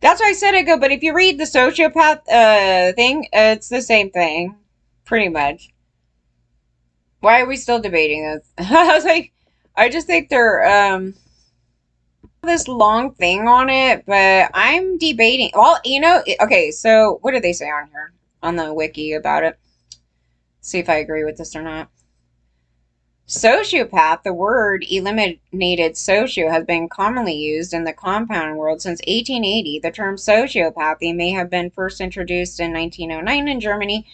That's why I said I go, but if you read the sociopath thing, it's the same thing. Pretty much. Why are we still debating this? I was like, I just think they're this long thing on it, but I'm debating. Well, okay, so what do they say on here on the wiki about it? See if I agree with this or not. Sociopath, the word eliminated socio, has been commonly used in the compound world since 1880. The term sociopathy may have been first introduced in 1909 in Germany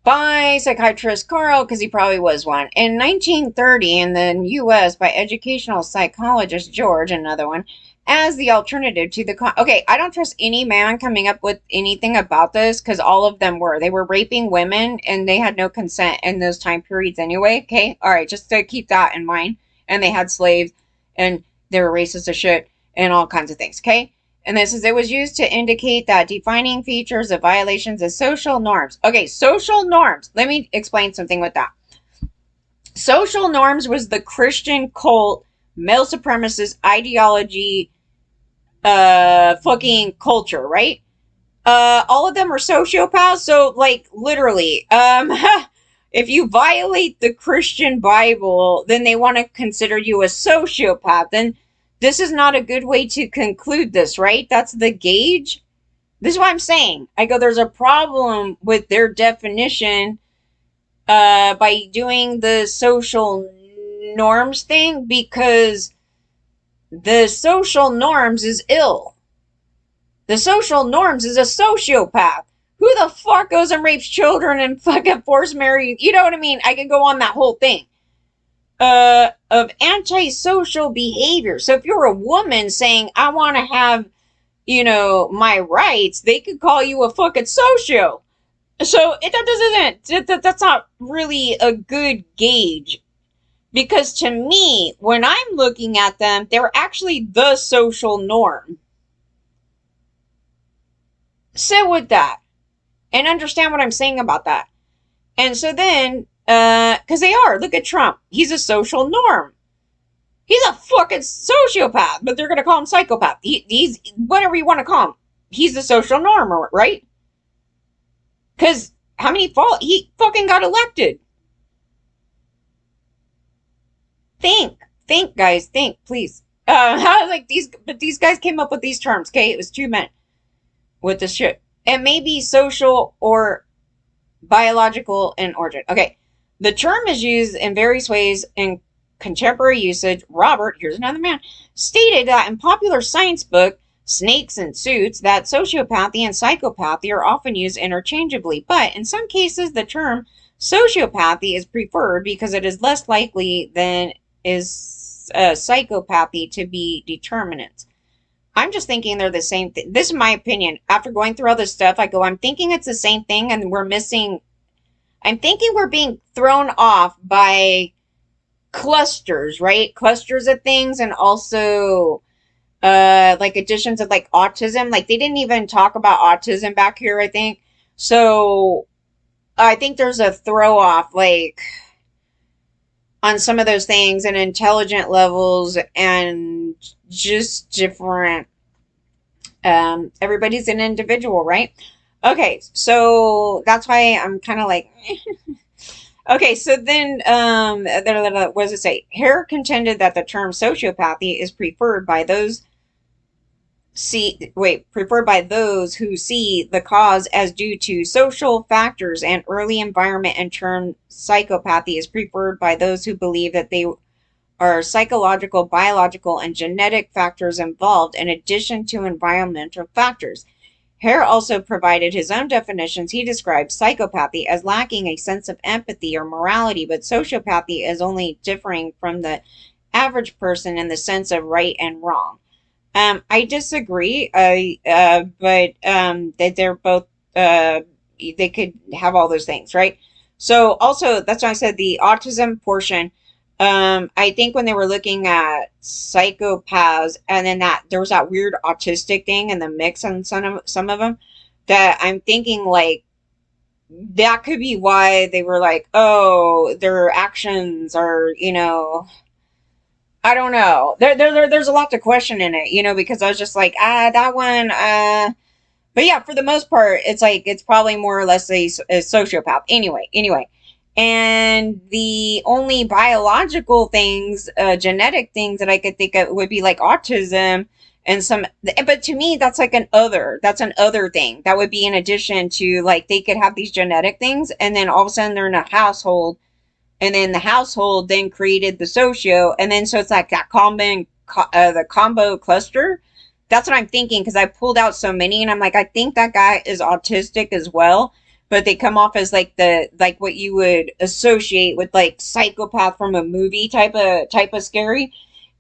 by psychiatrist Carl, because he probably was one. In 1930, in the U.S., by educational psychologist George, another one, as the alternative to the. Okay, I don't trust any man coming up with anything about this because all of them were. They were raping women and they had no consent in those time periods anyway. Okay, all right, just to keep that in mind. And they had slaves and they were racist as shit and all kinds of things. Okay, and this is it was used to indicate that defining features of violations of social norms. Okay, social norms. Let me explain something with that. Social norms was the Christian cult, male supremacist ideology, fucking culture, right? All of them are sociopaths, so like literally, if you violate the Christian Bible, then they want to consider you a sociopath. Then this is not a good way to conclude this, right? That's the gauge. This is what I'm saying. I go, there's a problem with their definition by doing the social norms thing because the social norms is ill. The social norms is a sociopath. Who the fuck goes and rapes children and fucking force marry? You know what I mean? I could go on that whole thing. Of antisocial behavior. So if you're a woman saying, I want to have, my rights, they could call you a fucking socio. So that's not really a good gauge because to me, when I'm looking at them, they're actually the social norm. Sit with that and understand what I'm saying about that. And so then, because they are, look at Trump. He's a social norm. He's a fucking sociopath, but they're going to call him psychopath. He's whatever you want to call him. He's the social norm, right? Because how many fall? He fucking got elected. Think, guys, think, please. Like these guys came up with these terms. Okay, it was two men with this shit. It may be social or biological in origin. Okay, the term is used in various ways in contemporary usage. Robert, here's another man, stated that in popular science book Snakes and Suits that sociopathy and psychopathy are often used interchangeably, but in some cases the term sociopathy is preferred because it is less likely than is psychopathy to be determinants. I'm just thinking they're the same thing. This is my opinion. After going through all this stuff, I go, I'm thinking it's the same thing and we're missing. I'm thinking we're being thrown off by clusters, right? Clusters of things and also like additions of like autism. Like they didn't even talk about autism back here, I think. So I think there's a throw off like on some of those things and intelligent levels and just different everybody's an individual, right? Okay, so that's why I'm kind of like okay, so then what does it say? Hare contended that the term sociopathy is preferred by those who see the cause as due to social factors and early environment, and term psychopathy is preferred by those who believe that they are psychological, biological, and genetic factors involved in addition to environmental factors. Hare also provided his own definitions. He described psychopathy as lacking a sense of empathy or morality, but sociopathy as only differing from the average person in the sense of right and wrong. I disagree, but that they're both, they could have all those things, right? So also, that's why I said the autism portion. I think when they were looking at psychopaths, and then that there was that weird autistic thing in the mix on some of them, that I'm thinking like that could be why they were like, oh, their actions are, I don't know. There's a lot to question in it, because I was just like, that one, but yeah, for the most part, it's like, it's probably more or less a sociopath. Anyway. And the only biological things, genetic things that I could think of would be like autism and some, but to me, that's an other thing. That would be in addition to, like, they could have these genetic things and then all of a sudden they're in a household, and then the household then created the socio, and then so it's like that the combo cluster. That's what I'm thinking, because I pulled out so many, and I'm like, I think that guy is autistic as well, but they come off as like what you would associate with like psychopath from a movie type of scary.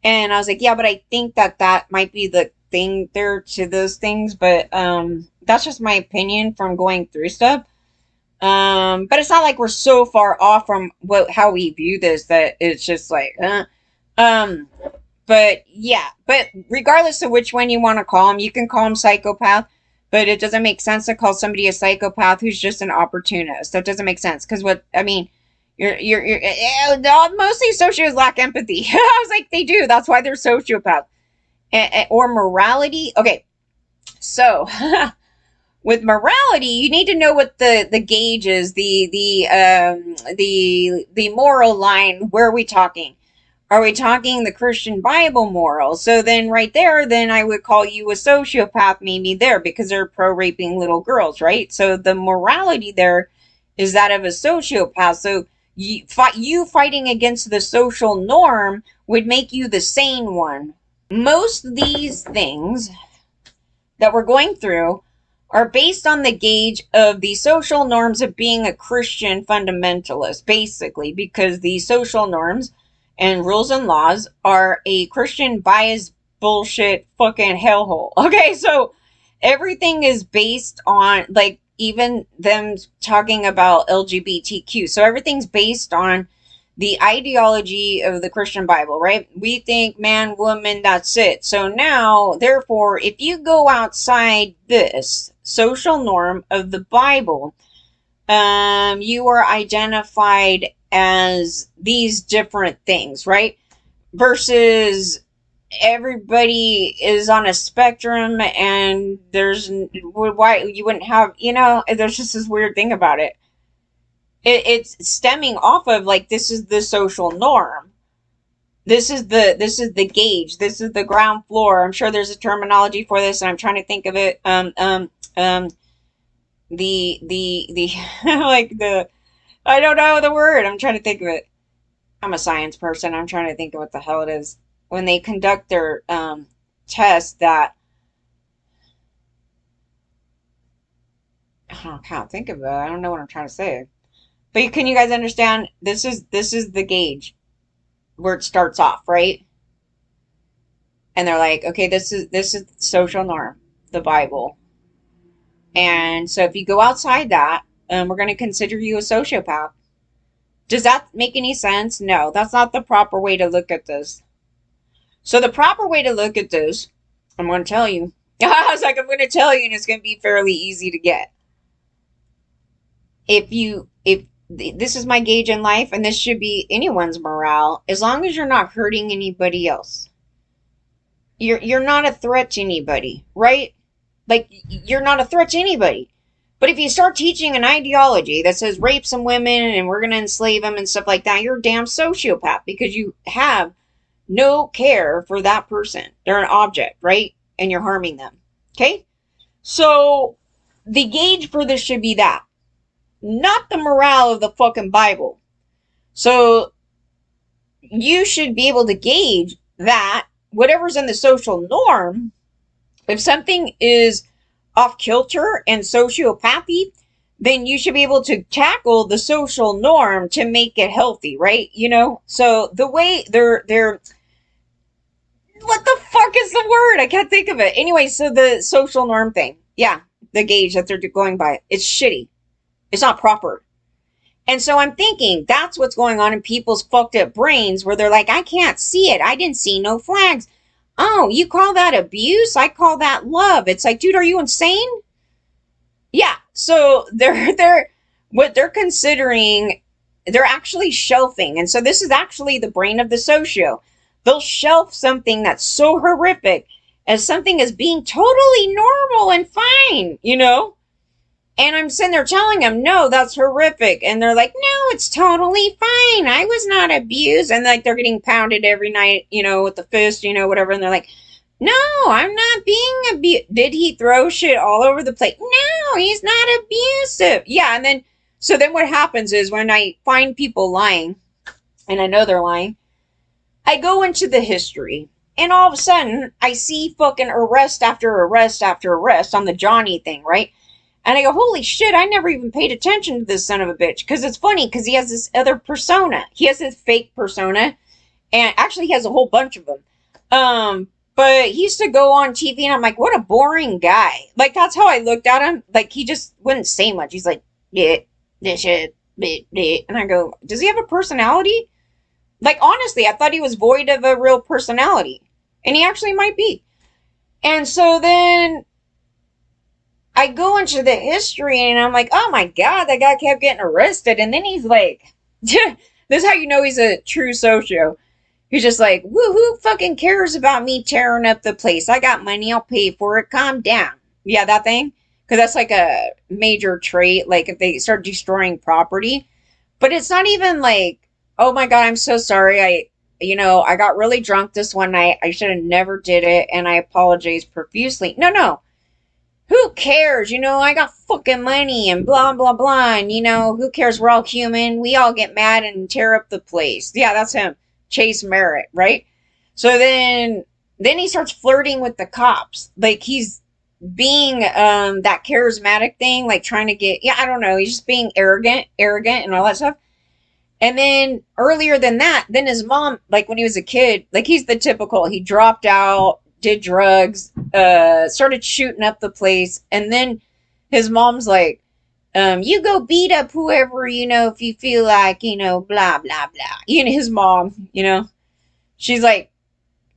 And I was like, yeah, but I think that might be the thing there to those things, but that's just my opinion from going through stuff. But it's not like we're so far off from how we view this that it's just like, um, but yeah, but regardless of which one you want to call him, you can call him psychopath, but it doesn't make sense to call somebody a psychopath who's just an opportunist. That doesn't make sense, because I mean, mostly socios lack empathy. I was like, they do. That's why they're sociopaths. Or morality. Okay, so with morality, you need to know what the gauge is, the moral line. Where are we talking? Are we talking the Christian Bible moral? So then right there, then I would call you a sociopath maybe there, because they're pro-raping little girls, right? So the morality there is that of a sociopath. So you fighting against the social norm would make you the sane one. Most of these things that we're going through are based on the gauge of the social norms of being a Christian fundamentalist, basically, because the social norms and rules and laws are a Christian bias bullshit fucking hellhole. Okay, so everything is based on, like, even them talking about LGBTQ. So everything's based on the ideology of the Christian Bible, right? We think man, woman, that's it. So now, therefore, if you go outside this social norm of the Bible, you are identified as these different things, right? Versus everybody is on a spectrum, and there's why you wouldn't have, there's just this weird thing about it. It's stemming off of, like, this is the social norm. This is the gauge. This is the ground floor. I'm sure there's a terminology for this, and I'm trying to think of it. The like the I don't know the word. I'm trying to think of it. I'm a science person. I'm trying to think of what the hell it is when they conduct their tests. That I can't think of it. I don't know what I'm trying to say. But can you guys understand? This is the gauge where it starts off, right? And they're like, okay, this is social norm, the Bible. And so if you go outside that, we're going to consider you a sociopath. Does that make any sense? No, that's not the proper way to look at this. So the proper way to look at this, I'm going to tell you. I was like, I'm going to tell you, and it's going to be fairly easy to get. If this is my gauge in life, and this should be anyone's morale, as long as you're not hurting anybody else. You're not a threat to anybody, right? Like, you're not a threat to anybody. But if you start teaching an ideology that says rape some women and we're going to enslave them and stuff like that, you're a damn sociopath, because you have no care for that person. They're an object, right? And you're harming them. Okay? So the gauge for this should be that, not the morale of the fucking Bible. So you should be able to gauge that whatever's in the social norm, if something is off kilter and sociopathy, then you should be able to tackle the social norm to make it healthy, right? So the way they're what the fuck is the word? I can't think of it. Anyway, so the social norm thing, yeah, the gauge that they're going by, it's shitty. It's not proper. And so I'm thinking that's what's going on in people's fucked up brains, where they're like, I can't see it. I didn't see no flags. Oh, you call that abuse? I call that love. It's like, dude, are you insane? Yeah. So they're what they're considering, they're actually shelving. And so this is actually the brain of the socio. they'll shelf something that's so horrific as something as being totally normal and fine, you know? And I'm sitting there telling them, no, that's horrific. And they're like, no, it's totally fine. I was not abused. And like they're getting pounded every night, you know, with the fist, you know, whatever. And they're like, no, I'm not being abused. Did he throw shit all over the place? No, he's not abusive. Yeah. And then, so then what happens is when I find people lying, and I know they're lying, I go into the history. And all of a sudden, I see fucking arrest after arrest after arrest on the Johnny thing, right? And I go, holy shit, I never even paid attention to this son of a bitch. Because it's funny, because he has this other persona. He has this fake persona. And actually, he has a whole bunch of them. But he used to go on TV, and I'm like, what a boring guy. Like, that's how I looked at him. Like, he just wouldn't say much. He's like, yeah, this shit, and I go, does he have a personality? Like, honestly, I thought he was void of a real personality. And he actually might be. And so then I go into the history and I'm like, oh my God, that guy kept getting arrested. And then he's like, this is how you know he's a true socio. He's just like, woo, who fucking cares about me tearing up the place? I got money, I'll pay for it. Calm down. Yeah, that thing. Because that's like a major trait. Like if they start destroying property. But it's not even like, oh my God, I'm so sorry. I got really drunk this one night. I should have never did it. And I apologize profusely. No. Who cares? I got fucking money and blah, blah, blah. And, who cares? We're all human. We all get mad and tear up the place. Yeah, that's him. Chase Merritt, right? So then he starts flirting with the cops. Like, he's being that charismatic thing, like trying to get, I don't know. He's just being arrogant and all that stuff. And then earlier than that, then his mom, like when he was a kid, like he's the typical, he dropped out, did drugs, started shooting up the place. And then his mom's like, you go beat up whoever, if you feel like, blah, blah, blah. His mom, she's like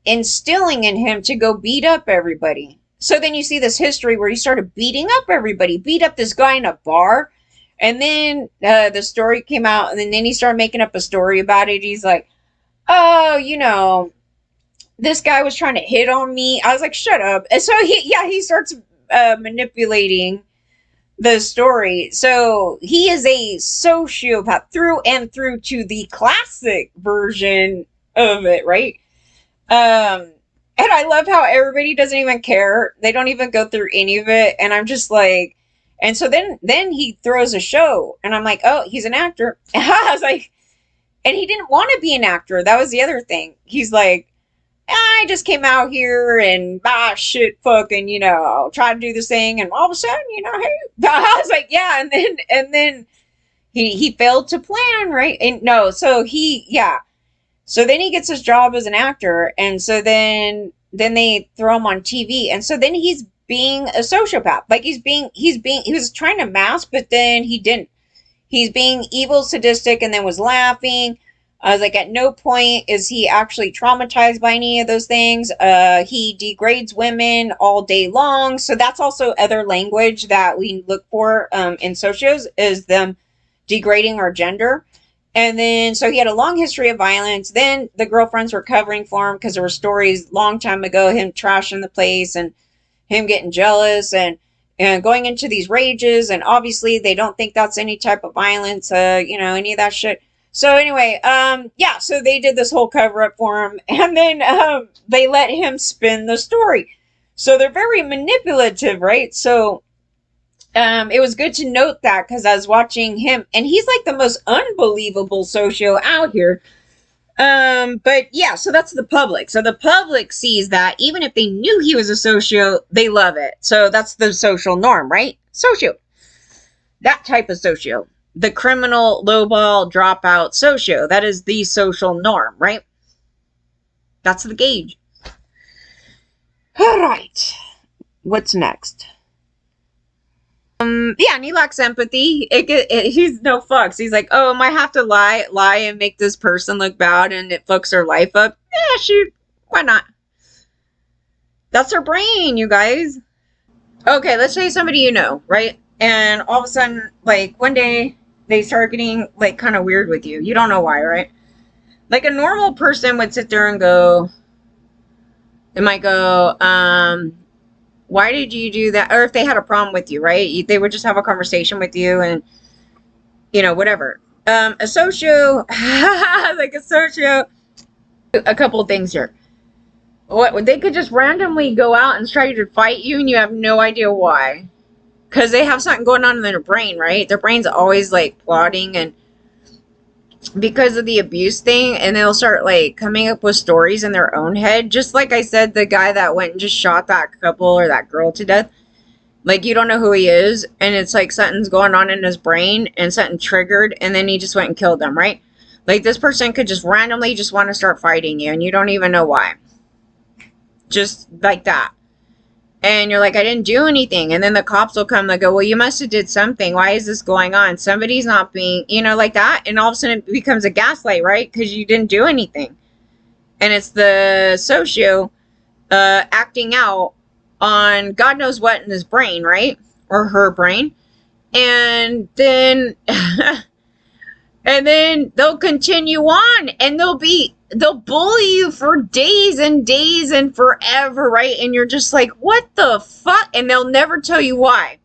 instilling in him to go beat up everybody. So then you see this history where he started beating up everybody, beat up this guy in a bar. And then the story came out, and then he started making up a story about it. He's like, oh, this guy was trying to hit on me. I was like, shut up. And so he starts manipulating the story. So he is a sociopath through and through to the classic version of it, right? And I love how everybody doesn't even care. They don't even go through any of it. And I'm just like, and so then he throws a show, and I'm like, oh, he's an actor. I was like, and he didn't want to be an actor. That was the other thing. He's like, I just came out here and shit, fucking, try to do this thing, and all of a sudden, hey, I was like, yeah, and then he failed to plan, right? And no, so so then he gets his job as an actor, and so then they throw him on TV, and so then he's being a sociopath. Like he was trying to mask, but then he didn't. He's being evil, sadistic, and then was laughing. I was like, at no point is he actually traumatized by any of those things. He degrades women all day long. So that's also other language that we look for in socios, is them degrading our gender. And then, so he had a long history of violence. Then the girlfriends were covering for him because there were stories long time ago, him trashing the place and him getting jealous and going into these rages. And obviously they don't think that's any type of violence, any of that shit. So anyway, so they did this whole cover up for him, and then they let him spin the story. So they're very manipulative, right? So it was good to note that, because I was watching him, and he's like the most unbelievable socio out here. But yeah, so that's the public. So the public sees that even if they knew he was a socio, they love it. So that's the social norm, right? Socio. That type of socio. The criminal, lowball, dropout socio. That is the social norm, right? That's the gauge. All right. What's next? And he lacks empathy. He's no fucks. He's like, oh, I have to lie and make this person look bad, and it fucks her life up. Yeah, shoot. Why not? That's her brain, you guys. Okay, let's say somebody you know, right? And all of a sudden, like, one day, they start getting, like, kind of weird with you. You don't know why, right? Like a normal person would sit there and go, they might go, why did you do that? Or if they had a problem with you, right? They would just have a conversation with you and, whatever. A socio, like a socio, a couple of things here. What, they could just randomly go out and try to fight you and you have no idea why. Because they have something going on in their brain, right? Their brain's always like plotting, and because of the abuse thing, and they'll start like coming up with stories in their own head. Just like I said, the guy that went and just shot that couple or that girl to death. Like, you don't know who he is, and it's like something's going on in his brain and something triggered, and then he just went and killed them, right? Like, this person could just randomly just want to start fighting you, and you don't even know why. Just like that. And you're like, I didn't do anything. And then the cops will come and go, well, you must have did something. Why is this going on? Somebody's not being, like that. And all of a sudden it becomes a gaslight, right? Because you didn't do anything. And it's the socio acting out on God knows what in his brain, right? Or her brain. And then and then they'll continue on, and they'll bully you for days and days and forever, right? And you're just like, what the fuck? And they'll never tell you why.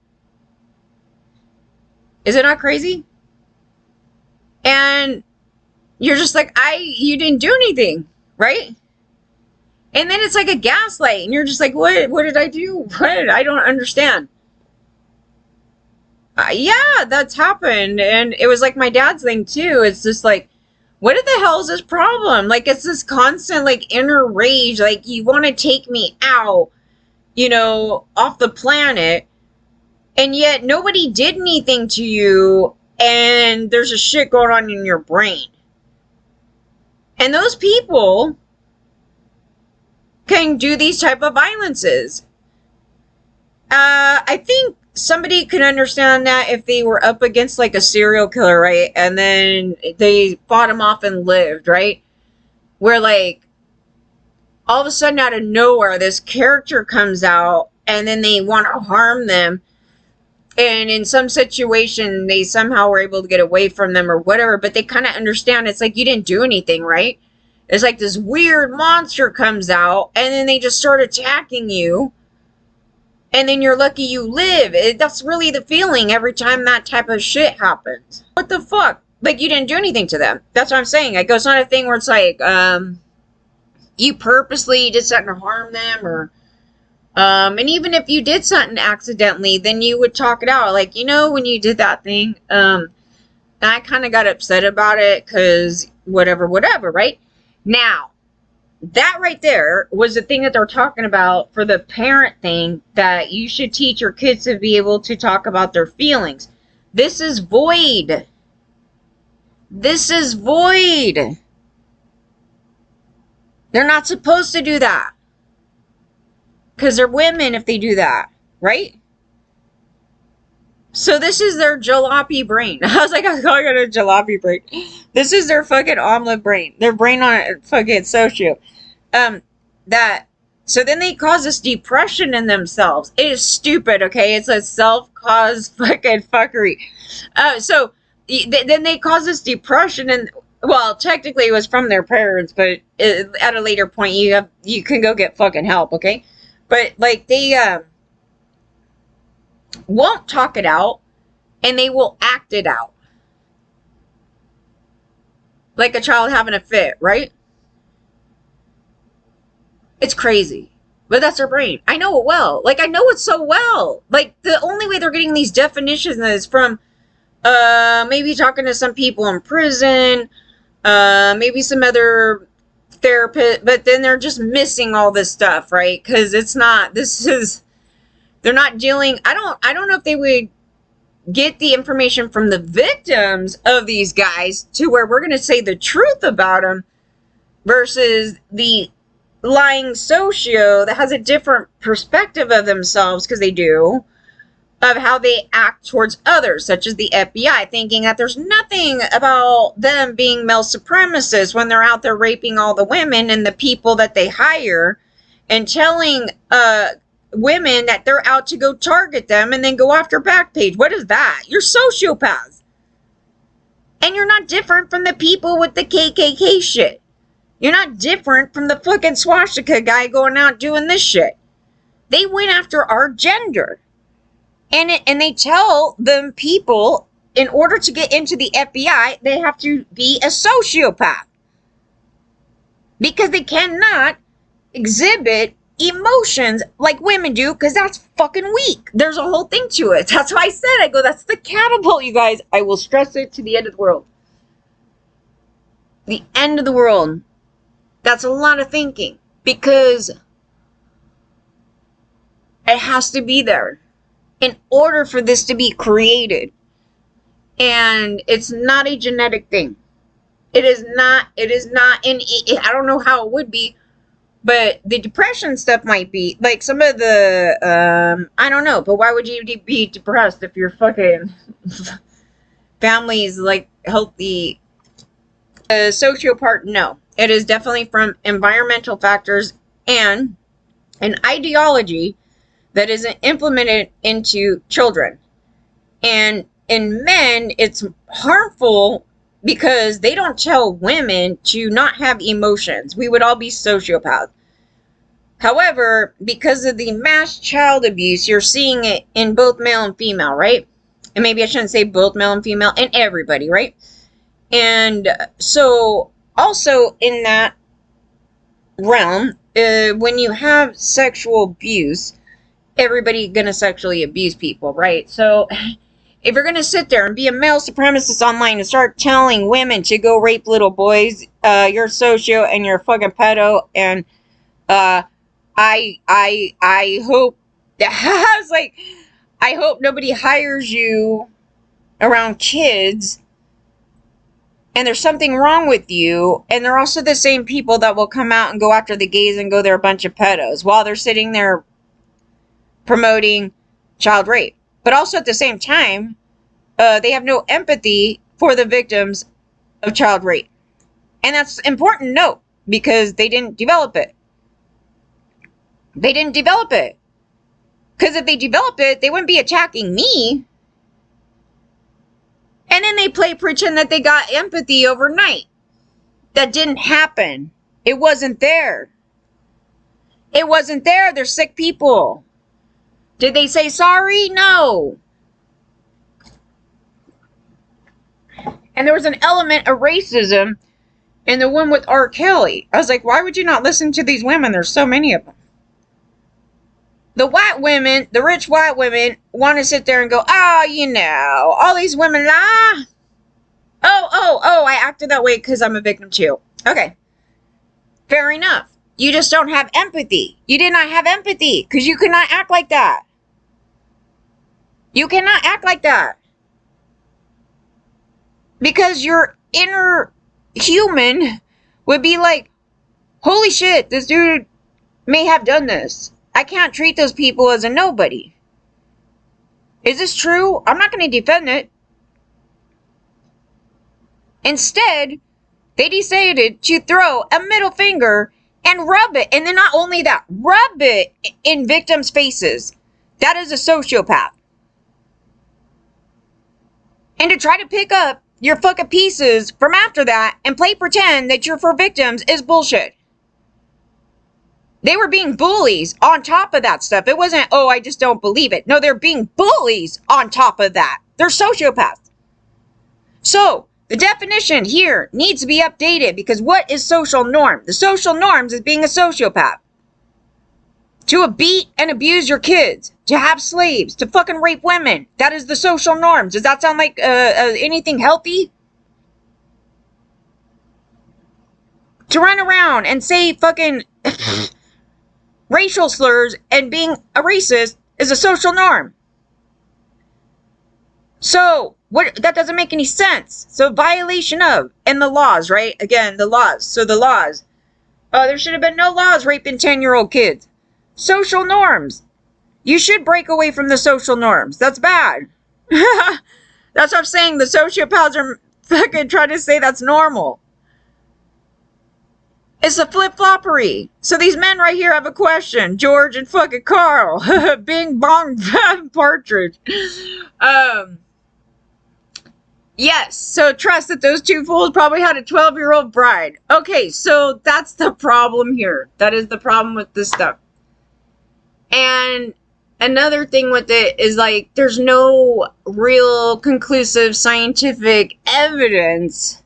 Is it not crazy? And you're just like, you didn't do anything, right? And then it's like a gaslight, and you're just like, what did I do? What? I don't understand. Yeah, that's happened. And it was like my dad's thing too. It's just like, what the hell is this problem? Like, it's this constant like inner rage. Like, you want to take me out, off the planet. And yet nobody did anything to you. And there's a shit going on in your brain. And those people can do these type of violences. I think somebody could understand that if they were up against like a serial killer, right? And then they fought him off and lived, right? Where like all of a sudden out of nowhere, this character comes out and then they want to harm them. And in some situation, they somehow were able to get away from them or whatever, but they kind of understand it's like, you didn't do anything, right? It's like this weird monster comes out and then they just start attacking you. And then you're lucky you live. That's really the feeling every time that type of shit happens. What the fuck? Like, you didn't do anything to them. That's what I'm saying. Like, it's not a thing where it's like, you purposely did something to harm them, or, and even if you did something accidentally, then you would talk it out. Like, when you did that thing, I kind of got upset about it because whatever, right? Now, that right there was the thing that they're talking about for the parent thing, that you should teach your kids to be able to talk about their feelings. This is void. This is void. They're not supposed to do that. Because they're women if they do that, right? So this is their jalopy brain. I was like, I got a jalopy brain. This is their fucking omelet brain. Their brain on fucking socio. So then they cause this depression in themselves. It is stupid, okay? It's a self-caused fucking fuckery. So then they cause this depression, and well, technically it was from their parents, but at a later point you can go get fucking help, okay? But like they won't talk it out, and they will act it out. Like a child having a fit, right? It's crazy. But that's their brain. I know it well. Like, I know it so well. Like, the only way they're getting these definitions is from maybe talking to some people in prison, maybe some other therapist, but then they're just missing all this stuff, right? Because they're not dealing, I don't know if they would get the information from the victims of these guys to where we're going to say the truth about them versus the lying socio that has a different perspective of themselves, because they do, of how they act towards others, such as the FBI, thinking that there's nothing about them being male supremacists when they're out there raping all the women and the people that they hire, and telling women that they're out to go target them and then go after Backpage. What is that? You're sociopaths. And you're not different from the people with the KKK shit. You're not different from the fucking swastika guy going out doing this shit. They went after our gender. And they tell them people, in order to get into the FBI, they have to be a sociopath. Because they cannot exhibit emotions like women do, because that's fucking weak. There's a whole thing to it. That's why I said, that's the catapult, you guys. I will stress it to the end of the world. The end of the world. That's a lot of thinking. Because it has to be there in order for this to be created. And it's not a genetic thing. It is not, I don't know how it would be, but the depression stuff might be. Like some of the, I don't know, but why would you be depressed if your fucking family's like healthy? Sociopath, no. It is definitely from environmental factors and an ideology that isn't implemented into children. And in men, it's harmful because they don't tell women to not have emotions. We would all be sociopaths. However, because of the mass child abuse, you're seeing it in both male and female, right? And maybe I shouldn't say both male and female, and everybody, right? And so also in that realm, when you have sexual abuse, everybody gonna sexually abuse people, right? So if you're gonna sit there and be a male supremacist online and start telling women to go rape little boys, you're socio and you're a fucking pedo, and I hope that I was like, I hope nobody hires you around kids and there's something wrong with you. And they're also the same people that will come out and go after the gays and go, they're a bunch of pedos, while they're sitting there promoting child rape. But also at the same time, they have no empathy for the victims of child rape. And that's important to note, because they didn't develop it. They didn't develop it. Because if they developed it, they wouldn't be attacking me. And then they pretend that they got empathy overnight. That didn't happen. It wasn't there. It wasn't there. They're sick people. Did they say sorry? No. And there was an element of racism in the one with R. Kelly. I was like, why would you not listen to these women? There's so many of them. The white women, the rich white women, want to sit there and go, all these women, I acted that way because I'm a victim too. Okay. Fair enough. You just don't have empathy. You did not have empathy because you could not act like that. You cannot act like that. Because your inner human would be like, holy shit, this dude may have done this. I can't treat those people as a nobody. Is this true? I'm not going to defend it. Instead, they decided to throw a middle finger and rub it. And then not only that, rub it in victims' faces. That is a sociopath. And to try to pick up your fucking pieces from after that and play pretend that you're for victims is bullshit. They were being bullies on top of that stuff. It wasn't, I just don't believe it. No, they're being bullies on top of that. They're sociopaths. So, the definition here needs to be updated, because what is social norm? The social norms is being a sociopath. To beat and abuse your kids. To have slaves. To fucking rape women. That is the social norms. Does that sound like anything healthy? To run around and say fucking racial slurs and being a racist is a social norm. So, that doesn't make any sense. So, violation of, and the laws, right? Again, the laws. So, the laws. There should have been no laws raping 10-year-old kids. Social norms. You should break away from the social norms. That's bad. That's what I'm saying. The sociopaths are fucking trying to say that's normal. It's a flip-floppery. So these men right here have a question. George and fucking Carl. Bing bong partridge. Yes, so trust that those two fools probably had a 12-year-old bride. Okay, so that's the problem here. That is the problem with this stuff. And another thing with it is, like, there's no real conclusive scientific evidence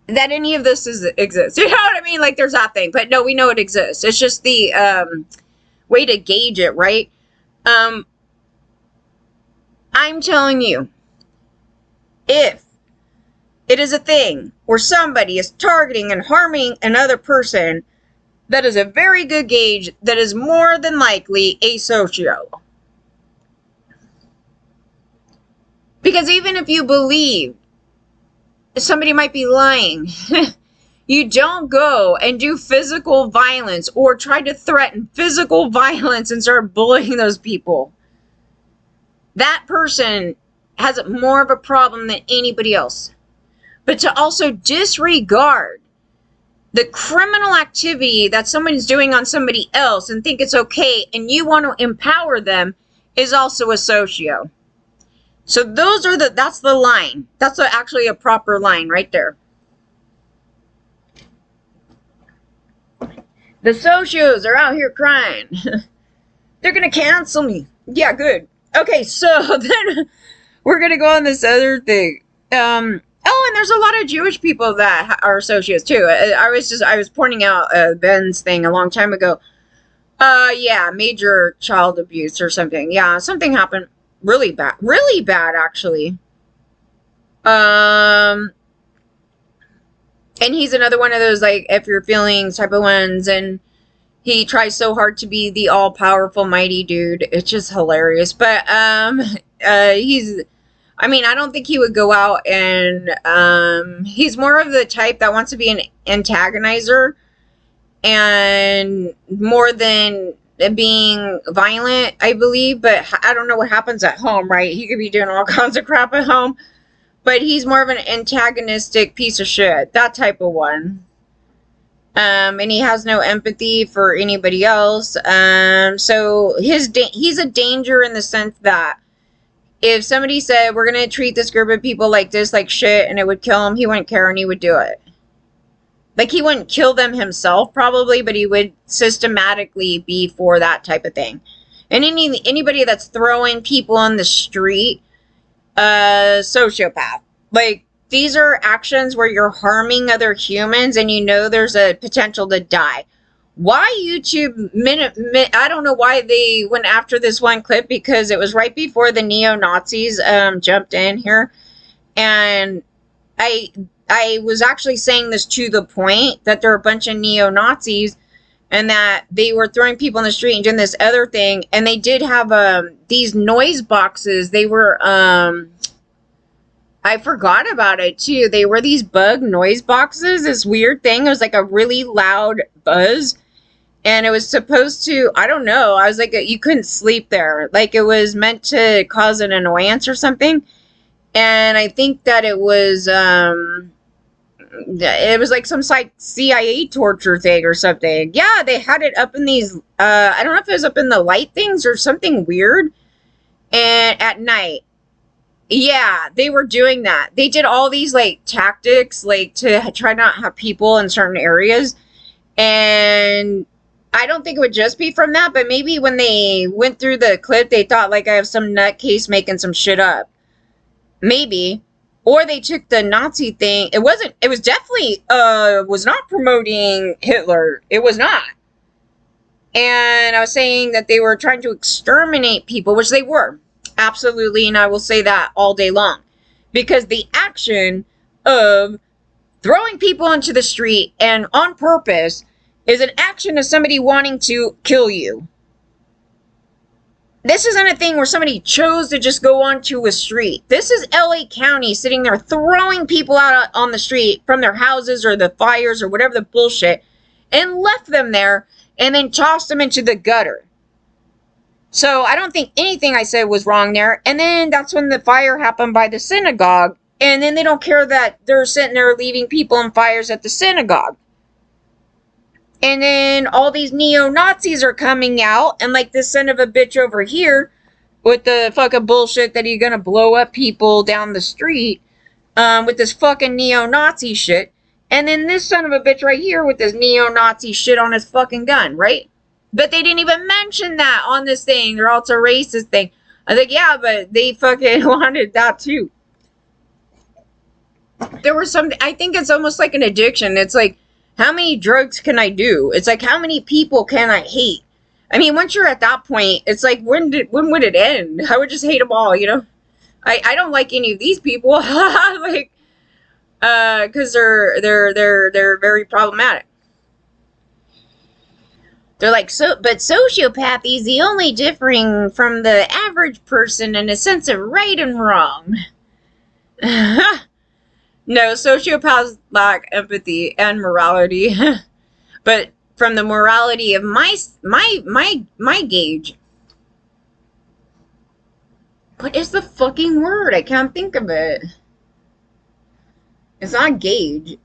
that any of this exists. You know what I mean? Like, there's that thing. But no, we know it exists. It's just the way to gauge it, right? I'm telling you, if it is a thing where somebody is targeting and harming another person, that is a very good gauge that is more than likely a socio. Because even if you believe somebody might be lying, you don't go and do physical violence or try to threaten physical violence and start bullying those people. That person has more of a problem than anybody else. But to also disregard the criminal activity that someone's doing on somebody else and think it's okay and you want to empower them is also a socio. So that's the line. That's actually a proper line right there. The socios are out here crying. They're going to cancel me. Yeah, good. Okay, so then we're going to go on this other thing. Oh, and there's a lot of Jewish people that are socios too. I was pointing out Ben's thing a long time ago. Yeah, major child abuse or something. Yeah, something happened really bad actually. And he's another one of those, like, if you're feelings type of ones, and he tries so hard to be the all-powerful mighty dude. It's just hilarious. But I don't think he would go out and he's more of the type that wants to be an antagonizer and more than being violent, I believe. But I don't know what happens at home, right? He could be doing all kinds of crap at home. But he's more of an antagonistic piece of shit. That type of one. And he has no empathy for anybody else. So he's a danger in the sense that if somebody said, we're going to treat this group of people like this, like shit, and it would kill him, he wouldn't care and he would do it. Like, he wouldn't kill them himself, probably, but he would systematically be for that type of thing. And anybody that's throwing people on the street, sociopath. Like, these are actions where you're harming other humans and you know there's a potential to die. Why YouTube I don't know why they went after this one clip, because it was right before the neo-Nazis jumped in here. And I was actually saying this to the point that there are a bunch of neo-Nazis and that they were throwing people in the street and doing this other thing. And they did have these noise boxes. They were I forgot about it too. They were these bug noise boxes, this weird thing. It was like a really loud buzz. And it was supposed to, I don't know. I was like, you couldn't sleep there. Like, it was meant to cause an annoyance or something. And I think that it was like some CIA torture thing or something. Yeah, they had it up in these, I don't know if it was up in the light things or something weird. And at night. Yeah, they were doing that. They did all these, like, tactics, like, to try not have people in certain areas. And I don't think it would just be from that, but maybe when they went through the clip, they thought, like, I have some nutcase making some shit up. Maybe. Or they took the Nazi thing. It was definitely, was not promoting Hitler. It was not. And I was saying that they were trying to exterminate people, which they were. Absolutely, and I will say that all day long. Because the action of throwing people into the street and on purpose is an action of somebody wanting to kill you. This isn't a thing where somebody chose to just go onto a street. This is LA County sitting there throwing people out on the street from their houses or the fires or whatever the bullshit and left them there and then tossed them into the gutter. So I don't think anything I said was wrong there. And then that's when the fire happened by the synagogue. And then they don't care that they're sitting there leaving people in fires at the synagogue. And then all these neo-Nazis are coming out. And like this son of a bitch over here with the fucking bullshit that he's gonna blow up people down the street, with this fucking neo-Nazi shit. And then this son of a bitch right here with this neo-Nazi shit on his fucking gun, right? But they didn't even mention that on this thing. They're all, it's a racist thing. I think, yeah, but they fucking wanted that too. There was some, I think it's almost like an addiction. It's like, how many drugs can I do? It's like, how many people can I hate? I mean, once you're at that point, it's like, when would it end? I would just hate them all, you know? I don't like any of these people. Like, because they're very problematic. They're like, so, but sociopathy is the only differing from the average person in a sense of right and wrong. No, sociopaths lack empathy and morality. But from the morality of my gauge. What is the fucking word? I can't think of it. It's not gauge.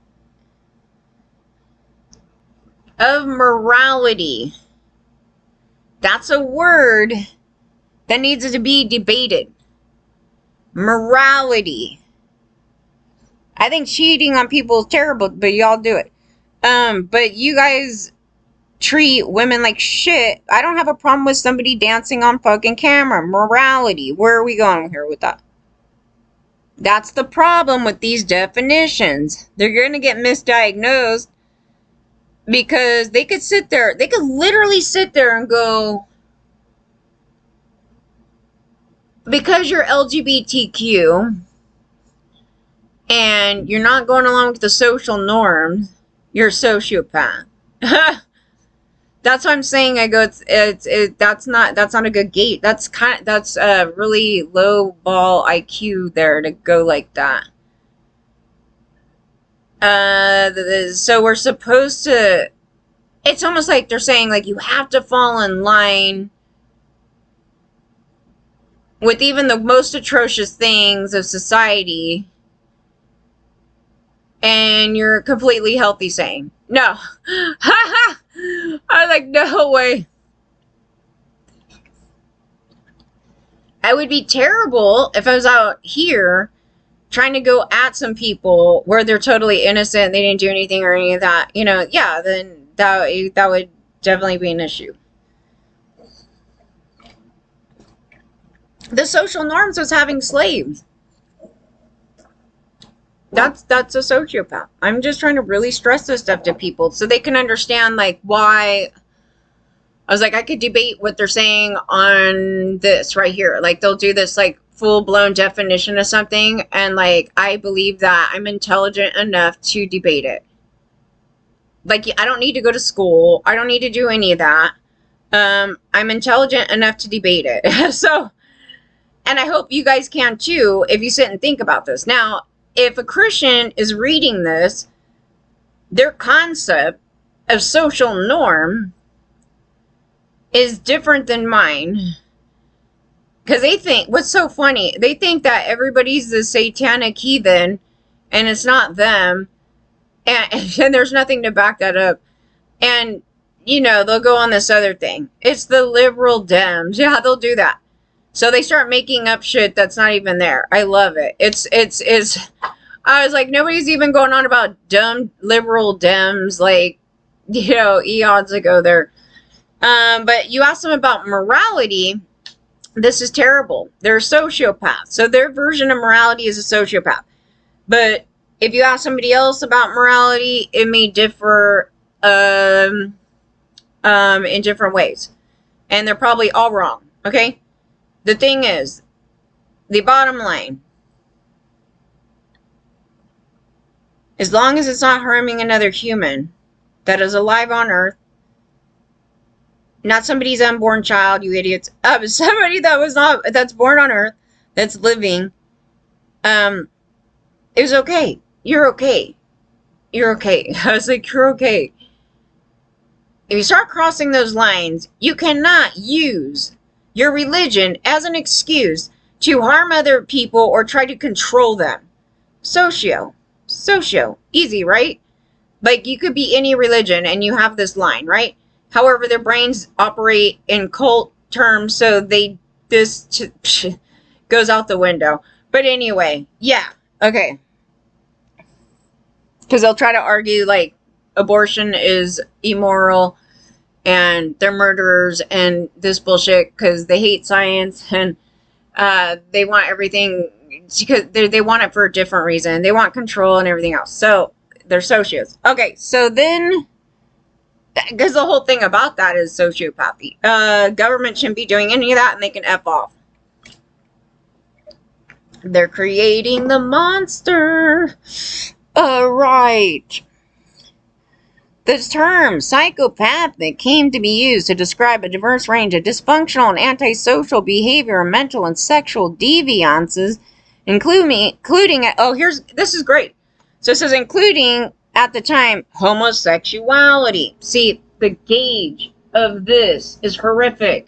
Of morality. That's a word that needs to be debated. Morality. I think cheating on people is terrible, but y'all do it. But you guys treat women like shit. I don't have a problem with somebody dancing on fucking camera. Morality. Where are we going here with that? That's the problem with these definitions. They're going to get misdiagnosed because they could sit there. They could literally sit there and go, because you're LGBTQ and you're not going along with the social norms, you're a sociopath. That's what I'm saying. I go, that's not a good gate. That's a really low ball IQ there to go like that. So we're supposed to, it's almost like they're saying, like, you have to fall in line with even the most atrocious things of society, and you're a completely healthy saying, no. I was like, no way. I would be terrible if I was out here trying to go at some people where they're totally innocent, they didn't do anything or any of that. You know, yeah, then that would definitely be an issue. The social norms was having slaves. That's a sociopath. I'm just trying to really stress this stuff to people so they can understand, like, why. I was like, I could debate what they're saying on this right here. Like, they'll do this, like, full-blown definition of something, and, like, I believe that I'm intelligent enough to debate it. Like, I don't need to go to school. I don't need to do any of that. I'm intelligent enough to debate it. So, and I hope you guys can too if you sit and think about this. Now, if a Christian is reading this, their concept of social norm is different than mine. Because they think, what's so funny, they think that everybody's the satanic heathen, and it's not them. And there's nothing to back that up. And, you know, they'll go on this other thing. It's the liberal Dems. Yeah, they'll do that. So they start making up shit that's not even there. I love it. It's I was like, nobody's even going on about dumb liberal Dems, like, you know, eons ago there. But you ask them about morality, this is terrible. They're a sociopath. So their version of morality is a sociopath. But if you ask somebody else about morality, it may differ in different ways. And they're probably all wrong. Okay? The thing is, the bottom line, as long as it's not harming another human that is alive on Earth, not somebody's unborn child, you idiots, somebody that's born on Earth, that's living, is okay. You're okay. You're okay. I was like, you're okay. If you start crossing those lines, you cannot use your religion as an excuse to harm other people or try to control them. Socio. Easy, right? Like, you could be any religion and you have this line, right? However, their brains operate in cult terms, so they this goes out the window. But anyway, yeah, okay. Because they'll try to argue like abortion is immoral and they're murderers and this bullshit because they hate science and they want everything because they want it for a different reason. They want control and everything else. So they're socios. Okay, so then, because the whole thing about that is sociopathy. Government shouldn't be doing any of that and they can F off. They're creating the monster. Right. The term psychopathic came to be used to describe a diverse range of dysfunctional and antisocial behavior, mental and sexual deviances, including this is great. So it says including, at the time, homosexuality. See, the gauge of this is horrific.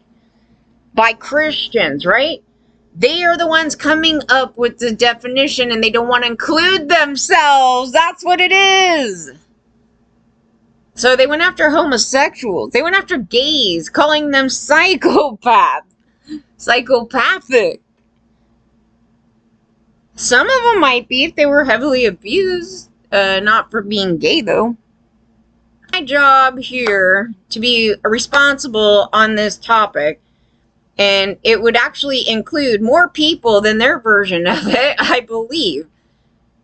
By Christians, right? They are the ones coming up with the definition and they don't want to include themselves. That's what it is. So they went after homosexuals. They went after gays, calling them psychopaths. Psychopathic. Some of them might be if they were heavily abused. Not for being gay, though. My job here to be responsible on this topic, and it would actually include more people than their version of it, I believe.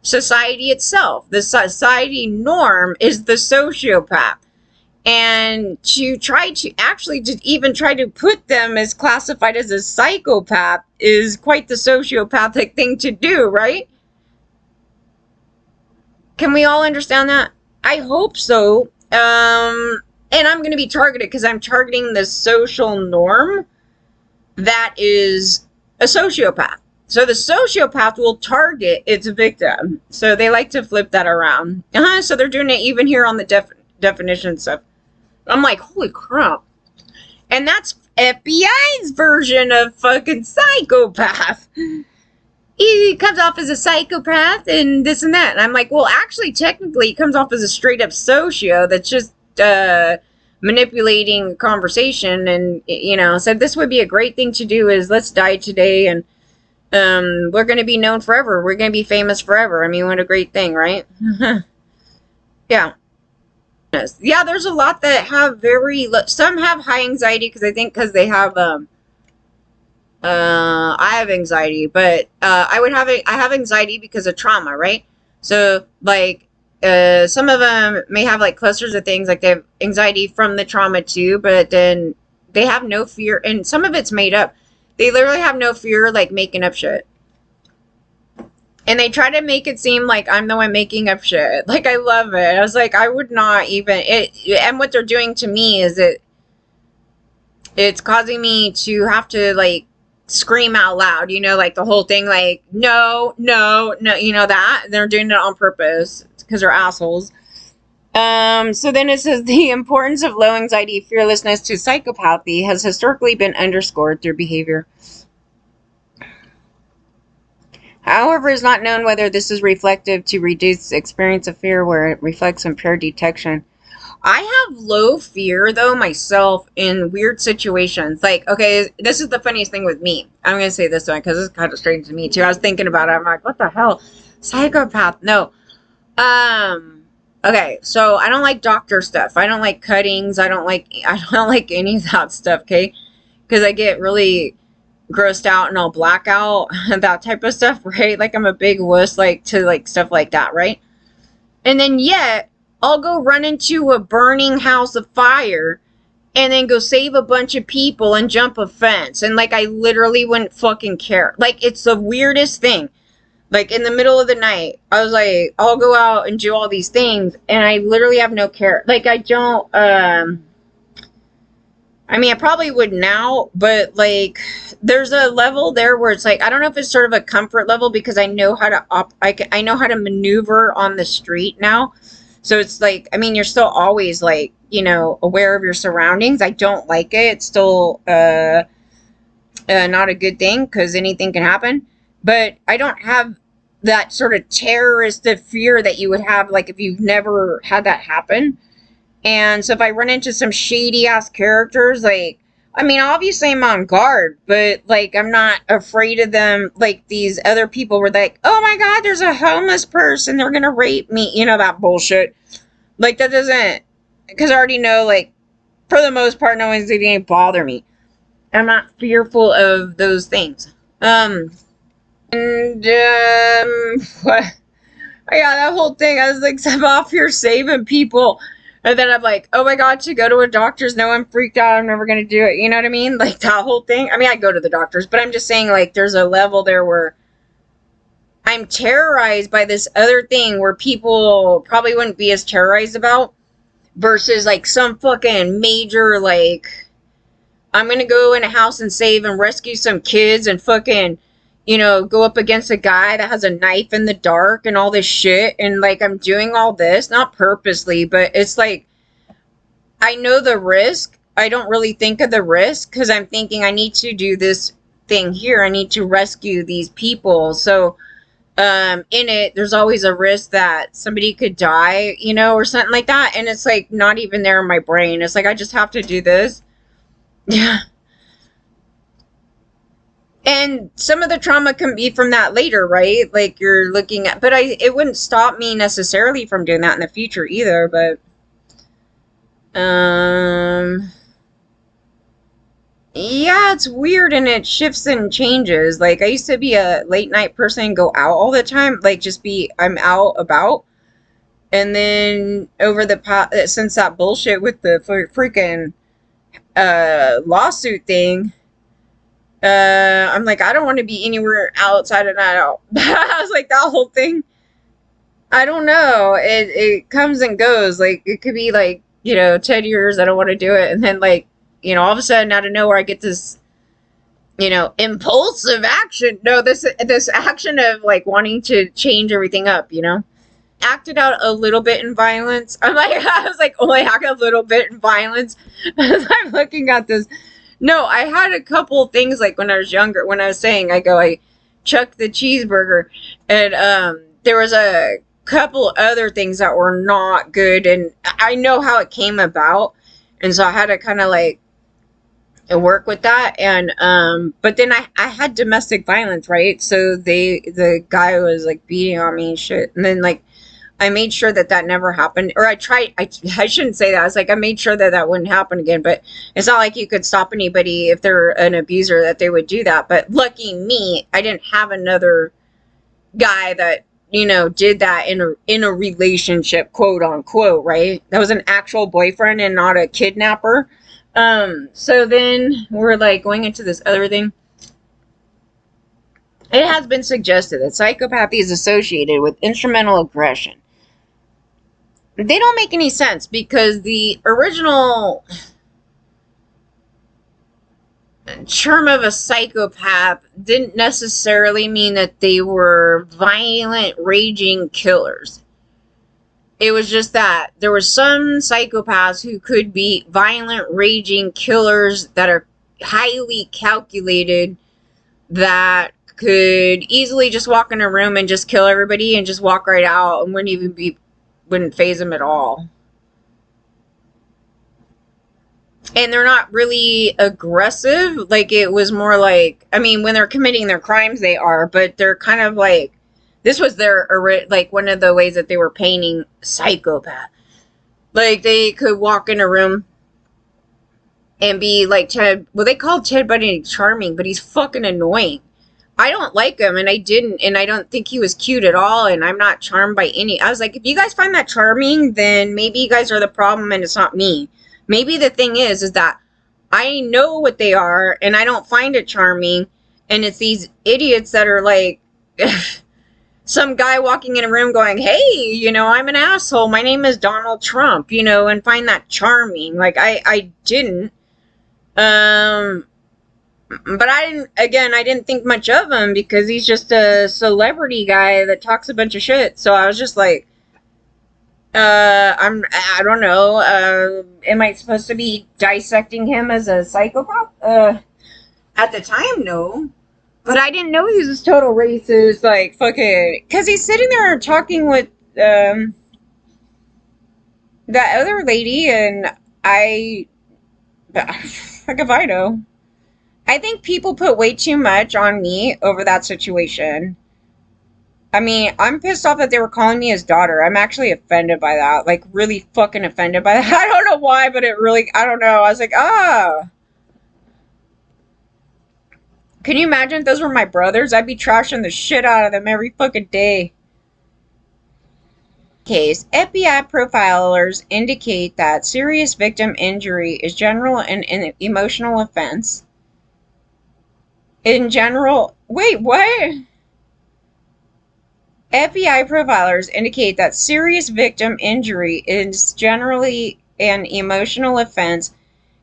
Society itself. The society norm is the sociopath. And to try to put them as classified as a psychopath is quite the sociopathic thing to do, right? Can we all understand that? I hope so. And I'm going to be targeted because I'm targeting the social norm that is a sociopath. So the sociopath will target its victim. So they like to flip that around. So they're doing it even here on the definition stuff. I'm like, holy crap. And that's FBI's version of fucking psychopath. He comes off as a psychopath and this and that. And I'm like, well, actually, technically, he comes off as a straight up socio that's just manipulating conversation. And, so this would be a great thing to do is let's die today and we're going to be known forever. We're going to be famous forever. I mean, what a great thing, right? Yeah. Yeah, there's a lot that have some have high anxiety because they have, I have anxiety, but, I have anxiety because of trauma, right? So, like, some of them may have, like, clusters of things, like they have anxiety from the trauma too, but then they have no fear, and some of it's made up. They literally have no fear, like, making up shit. And they try to make it seem like I'm the one making up shit. Like, I love it. I was like, I would not even... And what they're doing to me is it's causing me to have to, like, scream out loud. Like, the whole thing, like, no, that. They're doing it on purpose because they're assholes. So then it says, the importance of low anxiety, fearlessness to psychopathy has historically been underscored through behavior. However, it is not known whether this is reflective to reduce experience of fear where it reflects impaired detection. I have low fear, though, myself in weird situations. Like, okay, this is the funniest thing with me. I'm going to say this one because it's kind of strange to me, too. I was thinking about it. I'm like, what the hell? Psychopath. No. Okay, so I don't like doctor stuff. I don't like cuttings. I don't like any of that stuff, okay? Because I get really grossed out and I'll black out, that type of stuff, right? Like, I'm a big wuss, like, to, like, stuff like that, right? And then yet, I'll go run into a burning house of fire and then go save a bunch of people and jump a fence. And, like, I literally wouldn't fucking care. Like, it's the weirdest thing. Like, in the middle of the night, I was like, I'll go out and do all these things, and I literally have no care. Like, I don't, I mean, I probably would now, but, like, there's a level there where it's like, I don't know if it's sort of a comfort level because I know how to I know how to maneuver on the street now. So it's like, I mean, you're still always, like, aware of your surroundings. I don't like it. It's still, not a good thing because anything can happen. But I don't have that sort of terrorist fear that you would have, like, if you've never had that happen. And so if I run into some shady ass characters, like, I mean, obviously I'm on guard, but like I'm not afraid of them. Like these other people were like, "Oh my God, there's a homeless person. They're gonna rape me." You know that bullshit. Like that doesn't, because I already know. Like for the most part, no one's gonna bother me. I'm not fearful of those things. And what? Yeah, that whole thing. I was like, I'm off here saving people. And then I'm like, oh my God, to go to a doctor's, no, I'm freaked out. I'm never going to do it. You know what I mean? Like that whole thing. I mean, I go to the doctors, but I'm just saying, like, there's a level there where I'm terrorized by this other thing where people probably wouldn't be as terrorized about versus like some fucking major, like, I'm going to go in a house and save and rescue some kids and fucking, you know, go up against a guy that has a knife in the dark and all this shit. And like, I'm doing all this, not purposely, but it's like, I know the risk. I don't really think of the risk because I'm thinking I need to do this thing here. I need to rescue these people. So, in it, there's always a risk that somebody could die, you know, or something like that. And it's like, not even there in my brain. It's like, I just have to do this. Yeah. And some of the trauma can be from that later, right? Like you're looking at, but it wouldn't stop me necessarily from doing that in the future either, but, yeah, it's weird and it shifts and changes. Like I used to be a late night person and go out all the time, like just I'm out about. And then over since that bullshit with the freaking, lawsuit thing, I'm like, I don't want to be anywhere outside of night out. I was like, that whole thing, I don't know. It comes and goes. Like, it could be like, 10 years, I don't want to do it. And then, like, all of a sudden, out of nowhere, I get this, impulsive action. No, this action of, like, wanting to change everything up, Acted out a little bit in violence. I was like, only act a little bit in violence. As I'm looking at this. No, I had a couple things like when I was younger. When I was saying, I chucked the cheeseburger, and there was a couple other things that were not good, and I know how it came about, and so I had to kind of like work with that, and but then I had domestic violence, right? So the guy was like beating on me and shit, and then like I made sure that never happened. Or I shouldn't say that. I was like, I made sure that wouldn't happen again. But it's not like you could stop anybody if they're an abuser that they would do that. But lucky me, I didn't have another guy that, did that in a relationship, quote unquote, right? That was an actual boyfriend and not a kidnapper. So then we're like going into this other thing. It has been suggested that psychopathy is associated with instrumental aggression. They don't make any sense because the original term of a psychopath didn't necessarily mean that they were violent, raging killers. It was just that there were some psychopaths who could be violent, raging killers that are highly calculated, that could easily just walk in a room and just kill everybody and just walk right out and wouldn't faze them at all. And they're not really aggressive. Like, it was more like, I mean, when they're committing their crimes, they are, but they're kind of like, this was like one of the ways that they were painting psychopath. Like, they could walk in a room and be like Ted. Well, they called Ted Bundy charming, but he's fucking annoying. I don't like him, and I didn't, and I don't think he was cute at all, and I'm not charmed by any. I was like, if you guys find that charming, then maybe you guys are the problem and it's not me. Maybe the thing is that I know what they are, and I don't find it charming, and it's these idiots that are like, some guy walking in a room going, hey, I'm an asshole, my name is Donald Trump, and find that charming. Like, I didn't. But I didn't think much of him because he's just a celebrity guy that talks a bunch of shit. So I was just like, I don't know. Am I supposed to be dissecting him as a psychopath? At the time, no. But I didn't know he was this total racist, like, fucking, because he's sitting there talking with, that other lady, and Fuck if I know. I think people put way too much on me over that situation. I mean, I'm pissed off that they were calling me his daughter. I'm actually offended by that. Like, really fucking offended by that. I don't know why, but it really, I don't know. I was like, ah. Can you imagine if those were my brothers? I'd be trashing the shit out of them every fucking day. Case, FBI profilers indicate that serious victim injury is general and an emotional offense. In general, wait, what? FBI profilers indicate that serious victim injury is generally an emotional offense,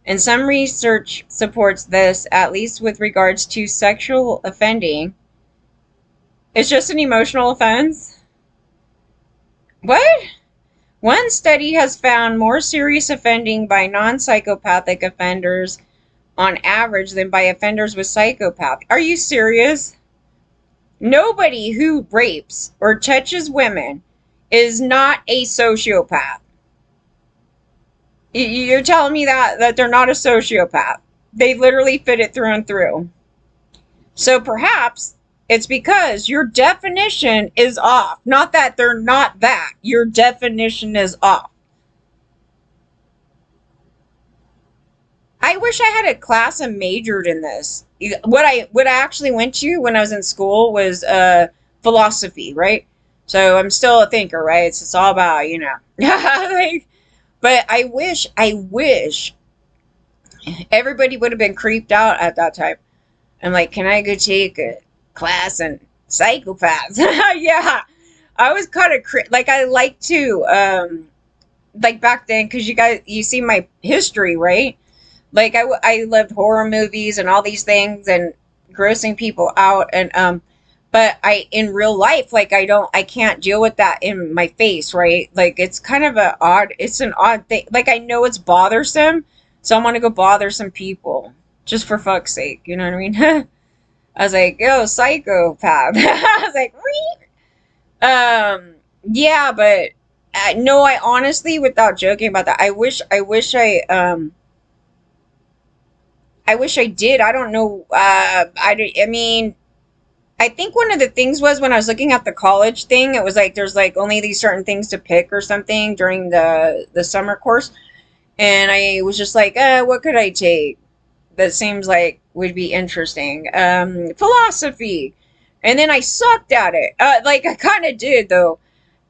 and some research supports this, at least with regards to sexual offending. It's just an emotional offense? What? One study has found more serious offending by non-psychopathic offenders on average than by offenders with psychopath. Are you serious? Nobody who rapes or touches women is not a sociopath. You're telling me that they're not a sociopath. They literally fit it through and through. So perhaps it's because your definition is off. Not that they're not that. Your definition is off. I wish I had a class and majored in this. What I actually went to when I was in school was philosophy, right? So I'm still a thinker, right? It's all about, like, but I wish everybody would have been creeped out at that time. I'm like, can I go take a class on psychopaths? Yeah, I was kind of like, I like to like back then, because you see my history, right? Like I loved horror movies and all these things and grossing people out, and but in real life, like I can't deal with that in my face, right? Like it's kind of it's an odd thing. Like I know it's bothersome, so I want to go bother some people just for fuck's sake, you know what I mean? I was like, yo, psychopath. I was like, yeah, but no, I honestly, without joking about that, I wish I did. I don't know. I mean, I think one of the things was when I was looking at the college thing, it was like there's like only these certain things to pick or something during the summer course, and I was just like, what could I take that seems like would be interesting? Philosophy, and then I sucked at it. Like I kind of did though,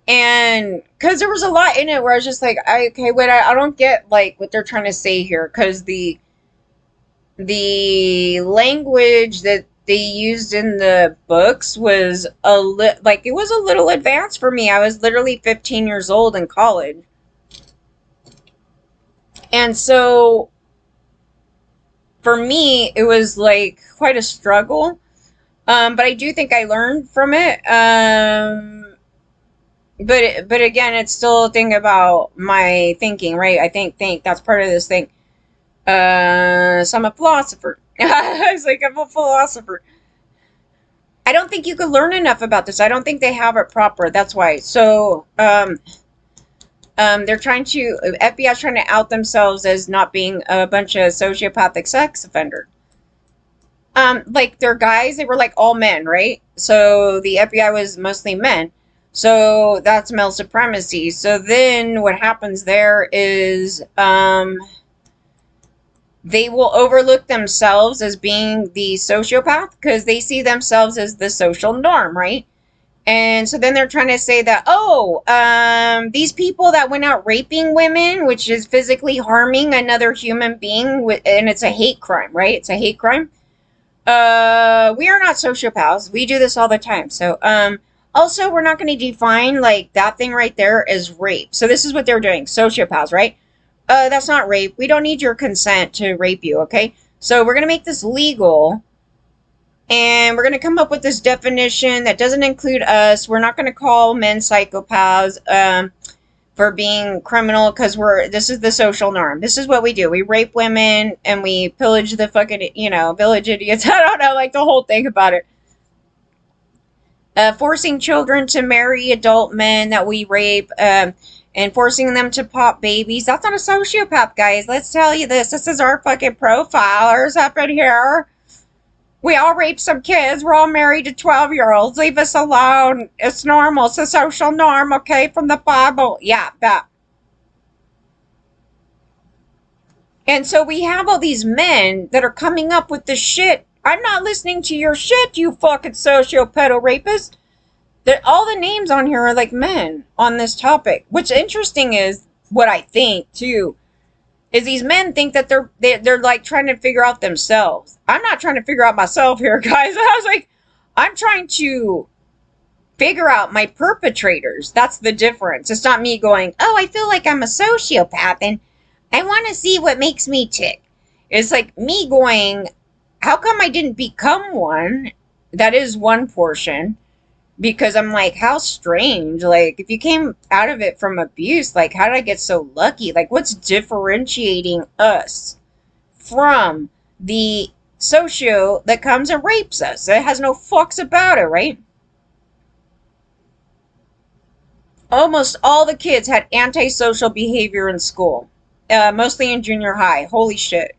and because there was a lot in it where I was just like, okay, wait, I don't get like what they're trying to say here, because the language that they used in the books was like it was a little advanced for me. I was literally 15 years old in college. And so for me it was like quite a struggle. But I do think I learned from it. But again, it's still a thing about my thinking, right? I think that's part of this thing. So I'm a philosopher. I was like, I'm a philosopher. I don't think you could learn enough about this. I don't think they have it proper. That's why. So, they're trying to, FBI's trying to out themselves as not being a bunch of sociopathic sex offenders. Like they're guys, they were like all men, right? So the FBI was mostly men. So that's male supremacy. So then what happens there is, they will overlook themselves as being the sociopath because they see themselves as the social norm, right? And so then they're trying to say that, these people that went out raping women, which is physically harming another human being, and it's a hate crime, right? It's a hate crime. We are not sociopaths. We do this all the time. So, also, we're not going to define like that thing right there as rape. So this is what they're doing. Sociopaths, right? That's not rape. We don't need your consent to rape you, okay? So we're going to make this legal, and we're going to come up with this definition that doesn't include us. We're not going to call men psychopaths for being criminal, because this is the social norm. This is what we do. We rape women, and we pillage the fucking, village idiots. I don't know, like the whole thing about it. Forcing children to marry adult men that we rape, and forcing them to pop babies. That's not a sociopath, guys. Let's tell you this. This is our fucking profilers up in here. We all rape some kids. We're all married to 12-year-olds. Leave us alone. It's normal. It's a social norm, okay? From the Bible. Yeah, that. And so we have all these men that are coming up with this shit. I'm not listening to your shit, you fucking sociopedo rapist. All the names on here are like men on this topic. What's interesting is, what I think too, is these men think that they're like trying to figure out themselves. I'm not trying to figure out myself here, guys. I was like, I'm trying to figure out my perpetrators. That's the difference. It's not me going, oh, I feel like I'm a sociopath and I want to see what makes me tick. It's like me going, how come I didn't become one? That is one portion. Because I'm like, how strange. Like, if you came out of it from abuse, like, how did I get so lucky? Like, what's differentiating us from the socio that comes and rapes us? It has no fucks about it, right? Almost all the kids had antisocial behavior in school. Mostly in junior high. Holy shit.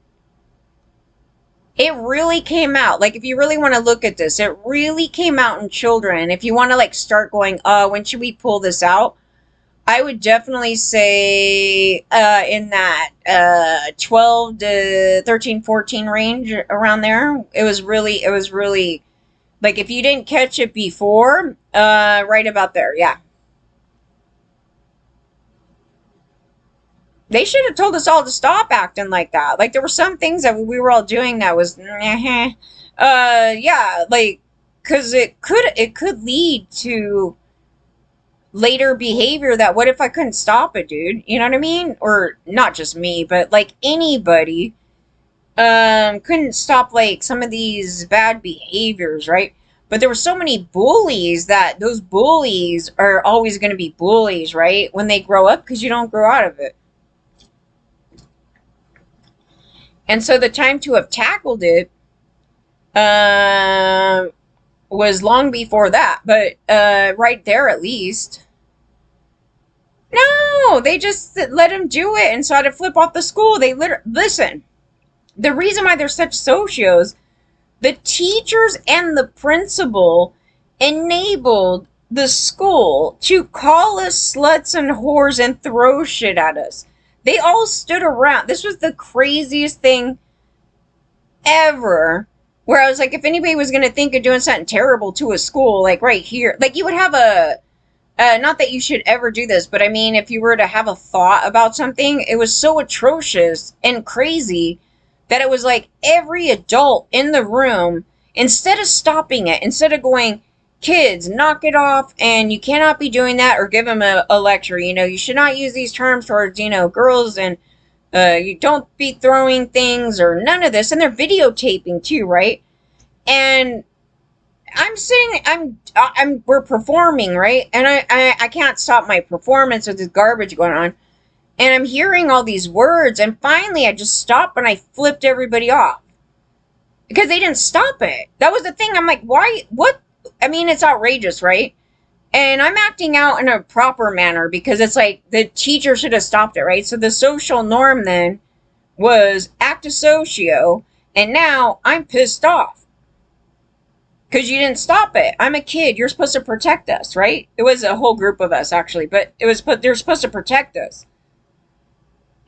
It really came out. Like, if you really want to look at this, it really came out in children. If you want to, like, start going, when should we pull this out? I would definitely say in that 12 to 13, 14 range, around there. It was really, like, if you didn't catch it before, right about there, yeah. They should have told us all to stop acting like that. Like, there were some things that we were all doing that was, yeah, like, because it could lead to later behavior that, what if I couldn't stop it, dude? You know what I mean? Or not just me, but like anybody couldn't stop like some of these bad behaviors, right? But there were so many bullies that those bullies are always going to be bullies, right? When they grow up, because you don't grow out of it. And so the time to have tackled it was long before that. But right there, at least. No, they just let him do it and so to flip off the school. They listen. The reason why they're such socios, the teachers and the principal enabled the school to call us sluts and whores and throw shit at us. They all stood around. This was the craziest thing ever. Where I was like, if anybody was going to think of doing something terrible to a school, like right here, like you would have not that you should ever do this, but I mean, if you were to have a thought about something, it was so atrocious and crazy that it was like every adult in the room, instead of stopping it, instead of going, kids, knock it off, and you cannot be doing that, or give them a lecture, you should not use these terms towards, girls, and you don't be throwing things, or none of this, and they're videotaping too, right? And I'm sitting, we're performing, right? And I can't stop my performance with this garbage going on, and I'm hearing all these words, and finally I just stopped and I flipped everybody off. Because they didn't stop it. That was the thing. I'm like, why? What? I mean, it's outrageous, right? And I'm acting out in a proper manner because it's like the teacher should have stopped it, right? So the social norm then was act a socio, and now I'm pissed off. Because you didn't stop it. I'm a kid. You're supposed to protect us, right? It was a whole group of us, actually. But they're supposed to protect us.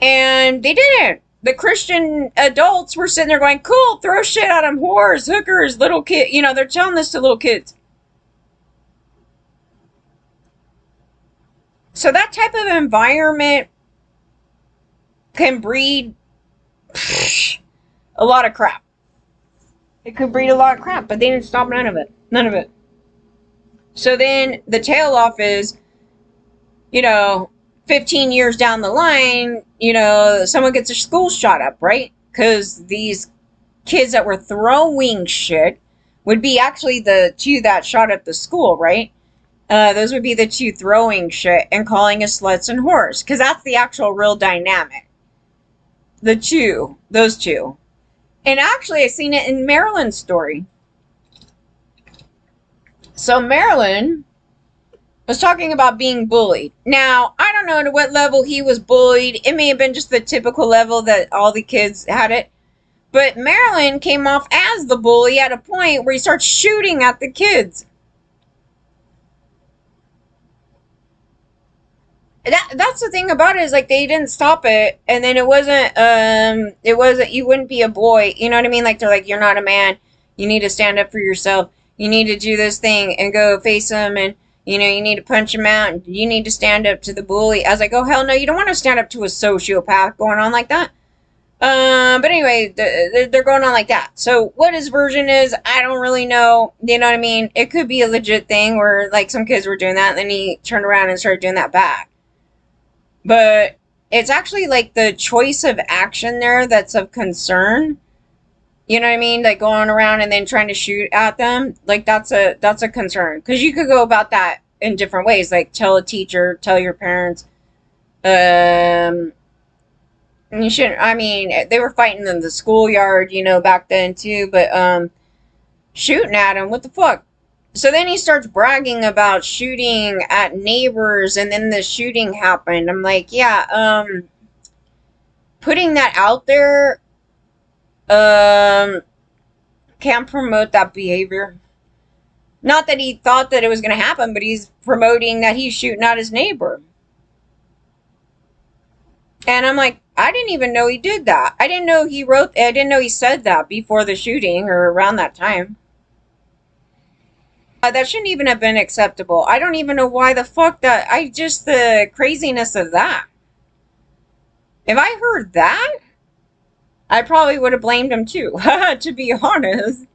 And they didn't. The Christian adults were sitting there going, cool, throw shit at them, whores, hookers, little kids. They're telling this to little kids. So that type of environment can breed a lot of crap. It could breed a lot of crap, but they didn't stop none of it. None of it. So then the tail off is, 15 years down the line, someone gets their school shot up, right? Because these kids that were throwing shit would be actually the two that shot up the school, right? Those would be the two throwing shit and calling us sluts and whores. Because that's the actual real dynamic. Those two. And actually, I seen it in Marilyn's story. So Marilyn was talking about being bullied. Now, I don't don't know to what level he was bullied. It may have been just the typical level that all the kids had it. But Marilyn came off as the bully at a point where he starts shooting at the kids. That's the thing about it, is like they didn't stop it, and then it wasn't you wouldn't be a boy, you know what I mean? Like they're like, you're not a man, you need to stand up for yourself, you need to do this thing and go face him, and you need to punch him out, and you need to stand up to the bully. I was like, oh hell no, you don't want to stand up to a sociopath going on like that. But anyway, they're going on like that. So what his version is, I don't really know. You know what I mean? It could be a legit thing where like some kids were doing that, and then he turned around and started doing that back. But it's actually like the choice of action there that's of concern. You know what I mean? Like going around and then trying to shoot at them. Like that's a concern. Because you could go about that in different ways. Like tell a teacher, tell your parents. And you shouldn't, I mean, they were fighting in the schoolyard, back then too. But shooting at him, what the fuck? So then he starts bragging about shooting at neighbors, and then the shooting happened. I'm like, yeah, putting that out there, can promote that behavior. Not that he thought that it was going to happen, but he's promoting that he's shooting at his neighbor. And I'm like, I didn't even know he did that. I didn't know he said that before the shooting or around that time. That shouldn't even have been acceptable. I don't even know why the fuck the craziness of that. If I heard that, I probably would have blamed him too, to be honest.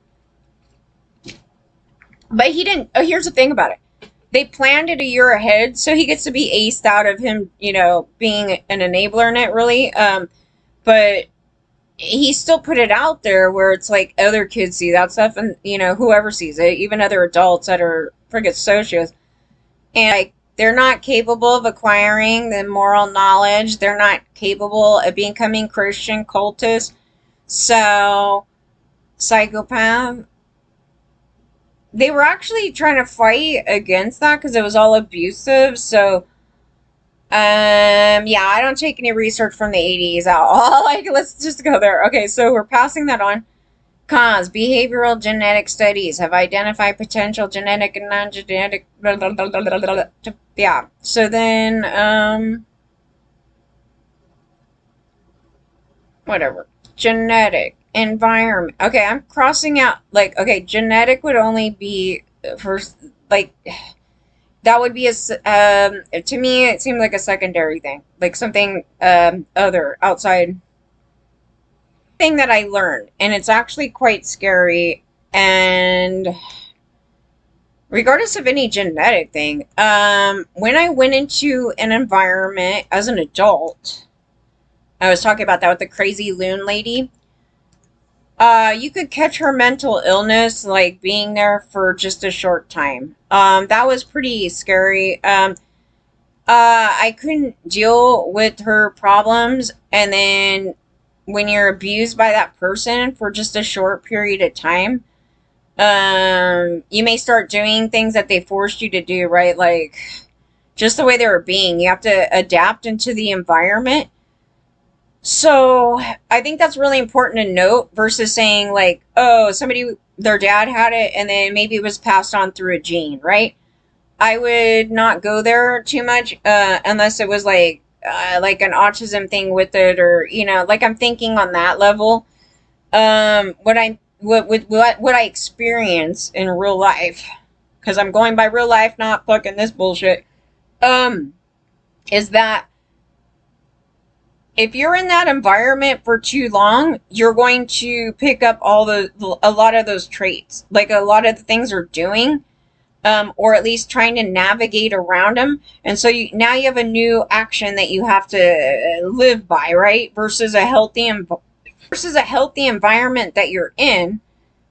But he didn't. Oh, here's the thing about it. They planned it a year ahead, so he gets to be aced out of him, being an enabler in it, really. But he still put it out there where it's like other kids see that stuff, and whoever sees it, even other adults that are friggin' socios, and like they're not capable of acquiring the moral knowledge. They're not capable of becoming Christian cultists. So psychopath. They were actually trying to fight against that because it was all abusive. So yeah, I don't take any research from the 80s at all. Like, let's just go there. Okay, so we're passing that on. Cause behavioral genetic studies have identified potential genetic and non-genetic. Yeah. So then, whatever. Genetic environment. Okay, I'm crossing out. Like, okay, genetic would only be first. Like, that would be to me it seemed like a secondary thing, like something other outside thing that I learned, and it's actually quite scary. And regardless of any genetic thing, when I went into an environment as an adult, I was talking about that with the crazy loon lady. You could catch her mental illness, like being there for just a short time. That was pretty scary. I couldn't deal with her problems, and then when you're abused by that person for just a short period of time, you may start doing things that they forced you to do, right? Like just the way they were being. You have to adapt into the environment. So I think that's really important to note versus saying like, oh, their dad had it and then maybe it was passed on through a gene, right? I would not go there too much unless it was like an autism thing with it, or like I'm thinking on that level. What I experience in real life, because I'm going by real life, not fucking this bullshit. Is that if you're in that environment for too long, you're going to pick up a lot of those traits, like a lot of the things they're doing, or at least trying to navigate around them. And so now you have a new action that you have to live by, right? Versus a healthy environment that you're in,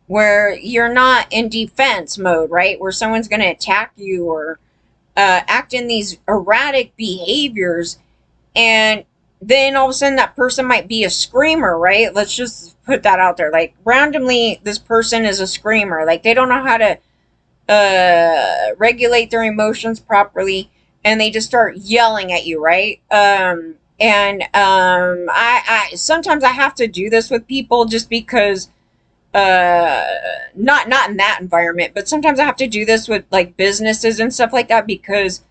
where you're not in defense mode, right? Where someone's going to attack you or act in these erratic behaviors, and then all of a sudden that person might be a screamer, right? Let's just put that out there. Like randomly, this person is a screamer. Like they don't know how to regulate their emotions properly. and they just start yelling at you, right? I sometimes I have to do this with people just because not in that environment, but sometimes I have to do this with like businesses and stuff like that because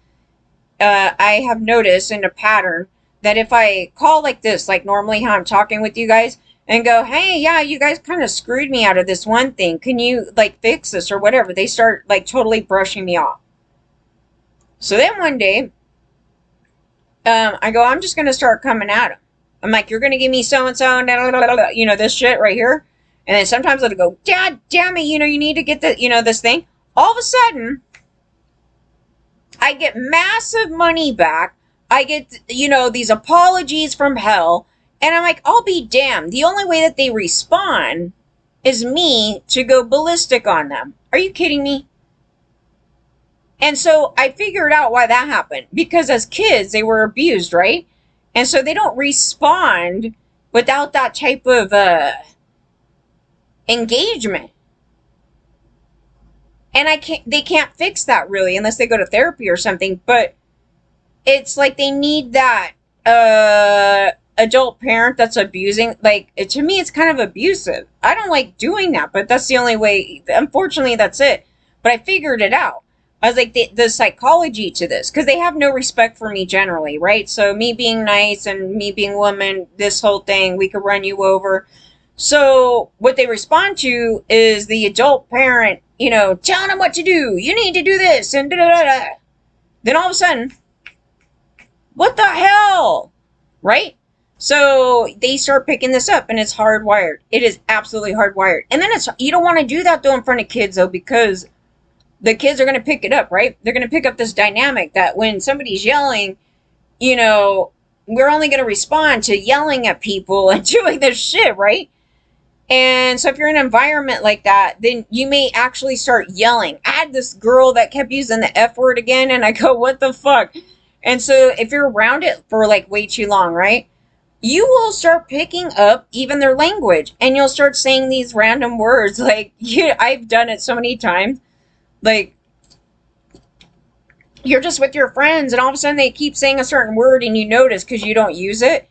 I have noticed in a pattern that if I call like this, like normally how I'm talking with you guys, and go, hey, yeah, you guys kind of screwed me out of this one thing. Can you like fix this or whatever? They start like totally brushing me off. So then one day, I go, I'm just going to start coming at them. I'm like, you're going to give me so and so, this shit right here. And then sometimes it'll go, Dad, damn it, you need to get the, this thing. All of a sudden, I get massive money back. I get, these apologies from hell. And I'm like, I'll be damned. The only way that they respond is me to go ballistic on them. Are you kidding me? And so I figured out why that happened. Because as kids, they were abused, right? And so they don't respond without that type of engagement. And they can't fix that really unless they go to therapy or something. But it's like they need that adult parent that's abusing. Like, to me, it's kind of abusive. I don't like doing that, but that's the only way. Unfortunately, that's it. But I figured it out. I was like, the psychology to this, because they have no respect for me generally, right? So me being nice and me being woman, this whole thing, we could run you over. So what they respond to is the adult parent, telling them what to do. You need to do this and da-da-da-da. Then all of a sudden, what the hell? Right? So they start picking this up, and it's hardwired. It is absolutely hardwired. And then you don't want to do that though in front of kids though, because the kids are going to pick it up, right? They're going to pick up this dynamic that when somebody's yelling, we're only going to respond to yelling at people and doing this shit, right? And so if you're in an environment like that, then you may actually start yelling. I had this girl that kept using the F word again, and I go, what the fuck? And so if you're around it for like way too long, right? You will start picking up even their language, and you'll start saying these random words. Like, I've done it so many times. Like, you're just with your friends, and all of a sudden they keep saying a certain word, and you notice because you don't use it.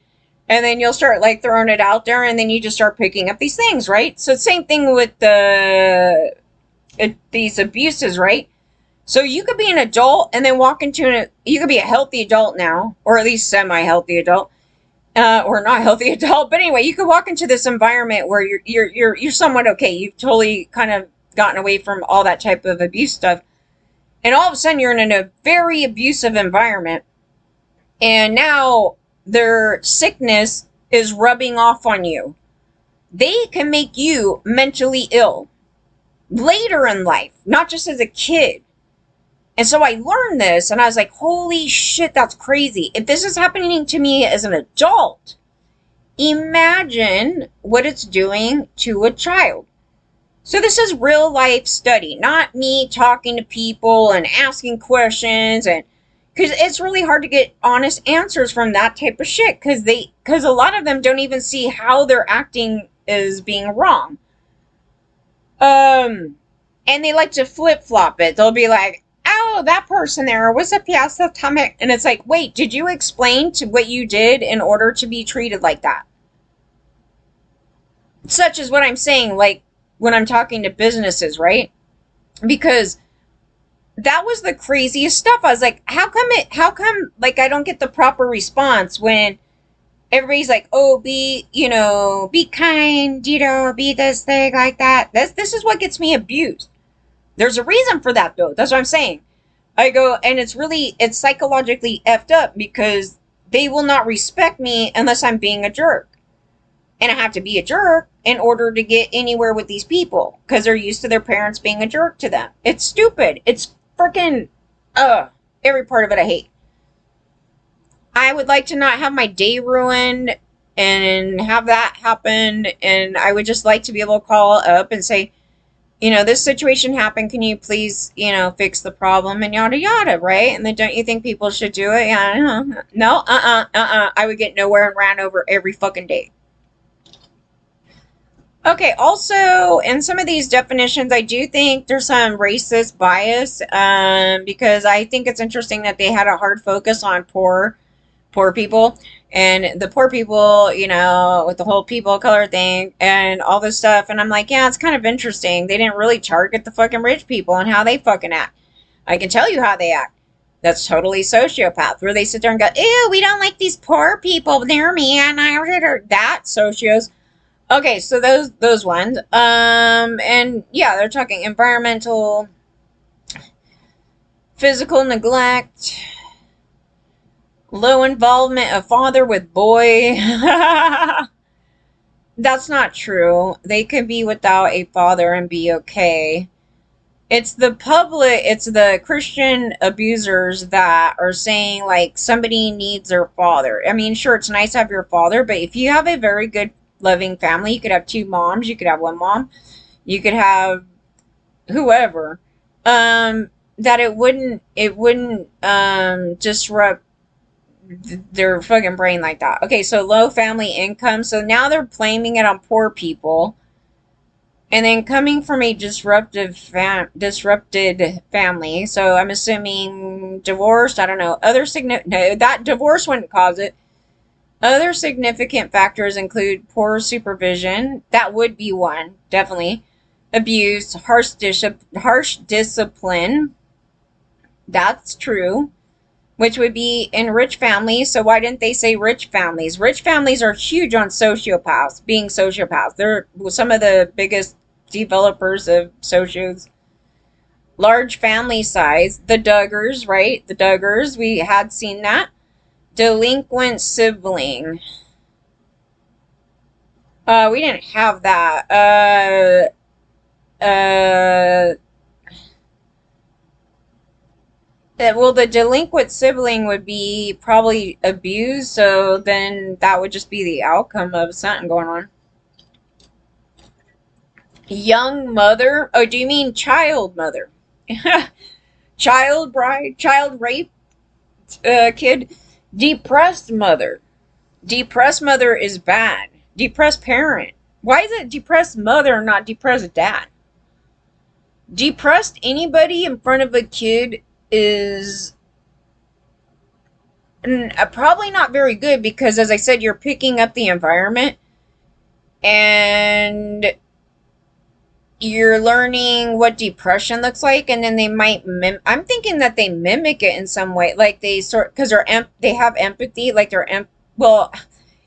And then you'll start like throwing it out there, and then you just start picking up these things, right? So same thing with these abuses, right? So you could be an adult and then walk into you could be a healthy adult now, or at least semi-healthy adult, or not healthy adult. But anyway, you could walk into this environment where you're somewhat okay. You've totally kind of gotten away from all that type of abuse stuff, and all of a sudden you're in a very abusive environment, and now their sickness is rubbing off on you. They can make you mentally ill later in life, not just as a kid. And so I learned this, and I was like, holy shit, that's crazy. If this is happening to me as an adult, imagine what it's doing to a child. So this is real life study, not me talking to people and asking questions, and because it's really hard to get honest answers from that type of shit, because a lot of them don't even see how they're acting as being wrong. And they like to flip-flop it. They'll be like, oh, that person there was a piazza tummy. And it's like, wait, did you explain to what you did in order to be treated like that? Such as what I'm saying, like, when I'm talking to businesses, right? Because that was the craziest stuff. I was like, how come, like, I don't get the proper response when everybody's like, oh, be kind, be this thing, like that. This is what gets me abused. There's a reason for that, though. That's what I'm saying. I go, and it's psychologically effed up because they will not respect me unless I'm being a jerk. And I have to be a jerk in order to get anywhere with these people because they're used to their parents being a jerk to them. It's stupid. It's freaking, every part of it I hate. I would like to not have my day ruined and have that happen. And I would just like to be able to call up and say, this situation happened. Can you please, fix the problem and yada yada, right? And then don't you think people should do it? Yeah, no, I would get nowhere and ran over every fucking day. Okay, also, in some of these definitions, I do think there's some racist bias, because I think it's interesting that they had a hard focus on poor people, and the poor people, with the whole people of color thing and all this stuff. And I'm like, yeah, it's kind of interesting. They didn't really target the fucking rich people and how they fucking act. I can tell you how they act. That's totally sociopath, where they sit there and go, ew, we don't like these poor people near me, and that socios. Okay, so those ones. And yeah, they're talking environmental, physical neglect, low involvement of father with boy. That's not true. They could be without a father and be okay. It's the Christian abusers that are saying like somebody needs their father. I mean, sure, it's nice to have your father, but if you have a very good, loving family, you could have two moms, you could have one mom, you could have whoever. That it wouldn't disrupt their fucking brain like that. Okay, so low family income. So now they're blaming it on poor people. And then coming from a disrupted family, so I'm assuming divorced. I don't know. No, that divorce wouldn't cause it. Other significant factors include poor supervision. That would be one, definitely. Abuse, harsh discipline. That's true. Which would be in rich families. So why didn't they say rich families? Rich families are huge on sociopaths, being sociopaths. They're some of the biggest developers of socios. Large family size, the Duggars, right? The Duggars, we had seen that. Delinquent sibling. We didn't have that. Uh, well, the delinquent sibling would be probably abused, so then that would just be the outcome of something going on. Young mother? Oh, do you mean child mother? Child bride? Child rape kid? Depressed mother. Depressed mother is bad. Depressed parent. Why is it depressed mother, not depressed dad? Depressed anybody in front of a kid is probably not very good, because, as I said, you're picking up the environment and you're learning what depression looks like, and then they might I'm thinking that they mimic it in some way, like they sort, because they have empathy, like well,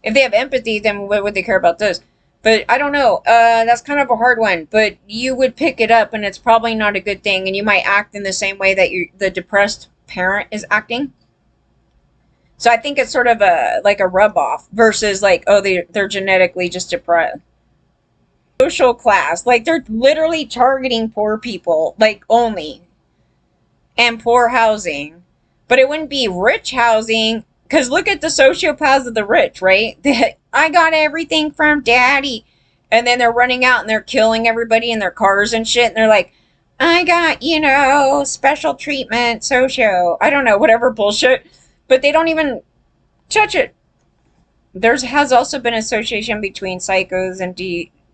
if they have empathy, then what would they care about this? But I don't know. That's kind of a hard one, but you would pick it up, and it's probably not a good thing, and you might act in the same way that the depressed parent is acting. So I think it's sort of a like a rub off versus like, oh, they're genetically just depressed. Social class, like they're literally targeting poor people, like only, and poor housing. But it wouldn't be rich housing, because look at the sociopaths of the rich, right? I got everything from daddy. And then they're running out and they're killing everybody in their cars and shit. And they're like, I got, special treatment, socio. I don't know, whatever bullshit. But they don't even touch it. There has also been association between psychos and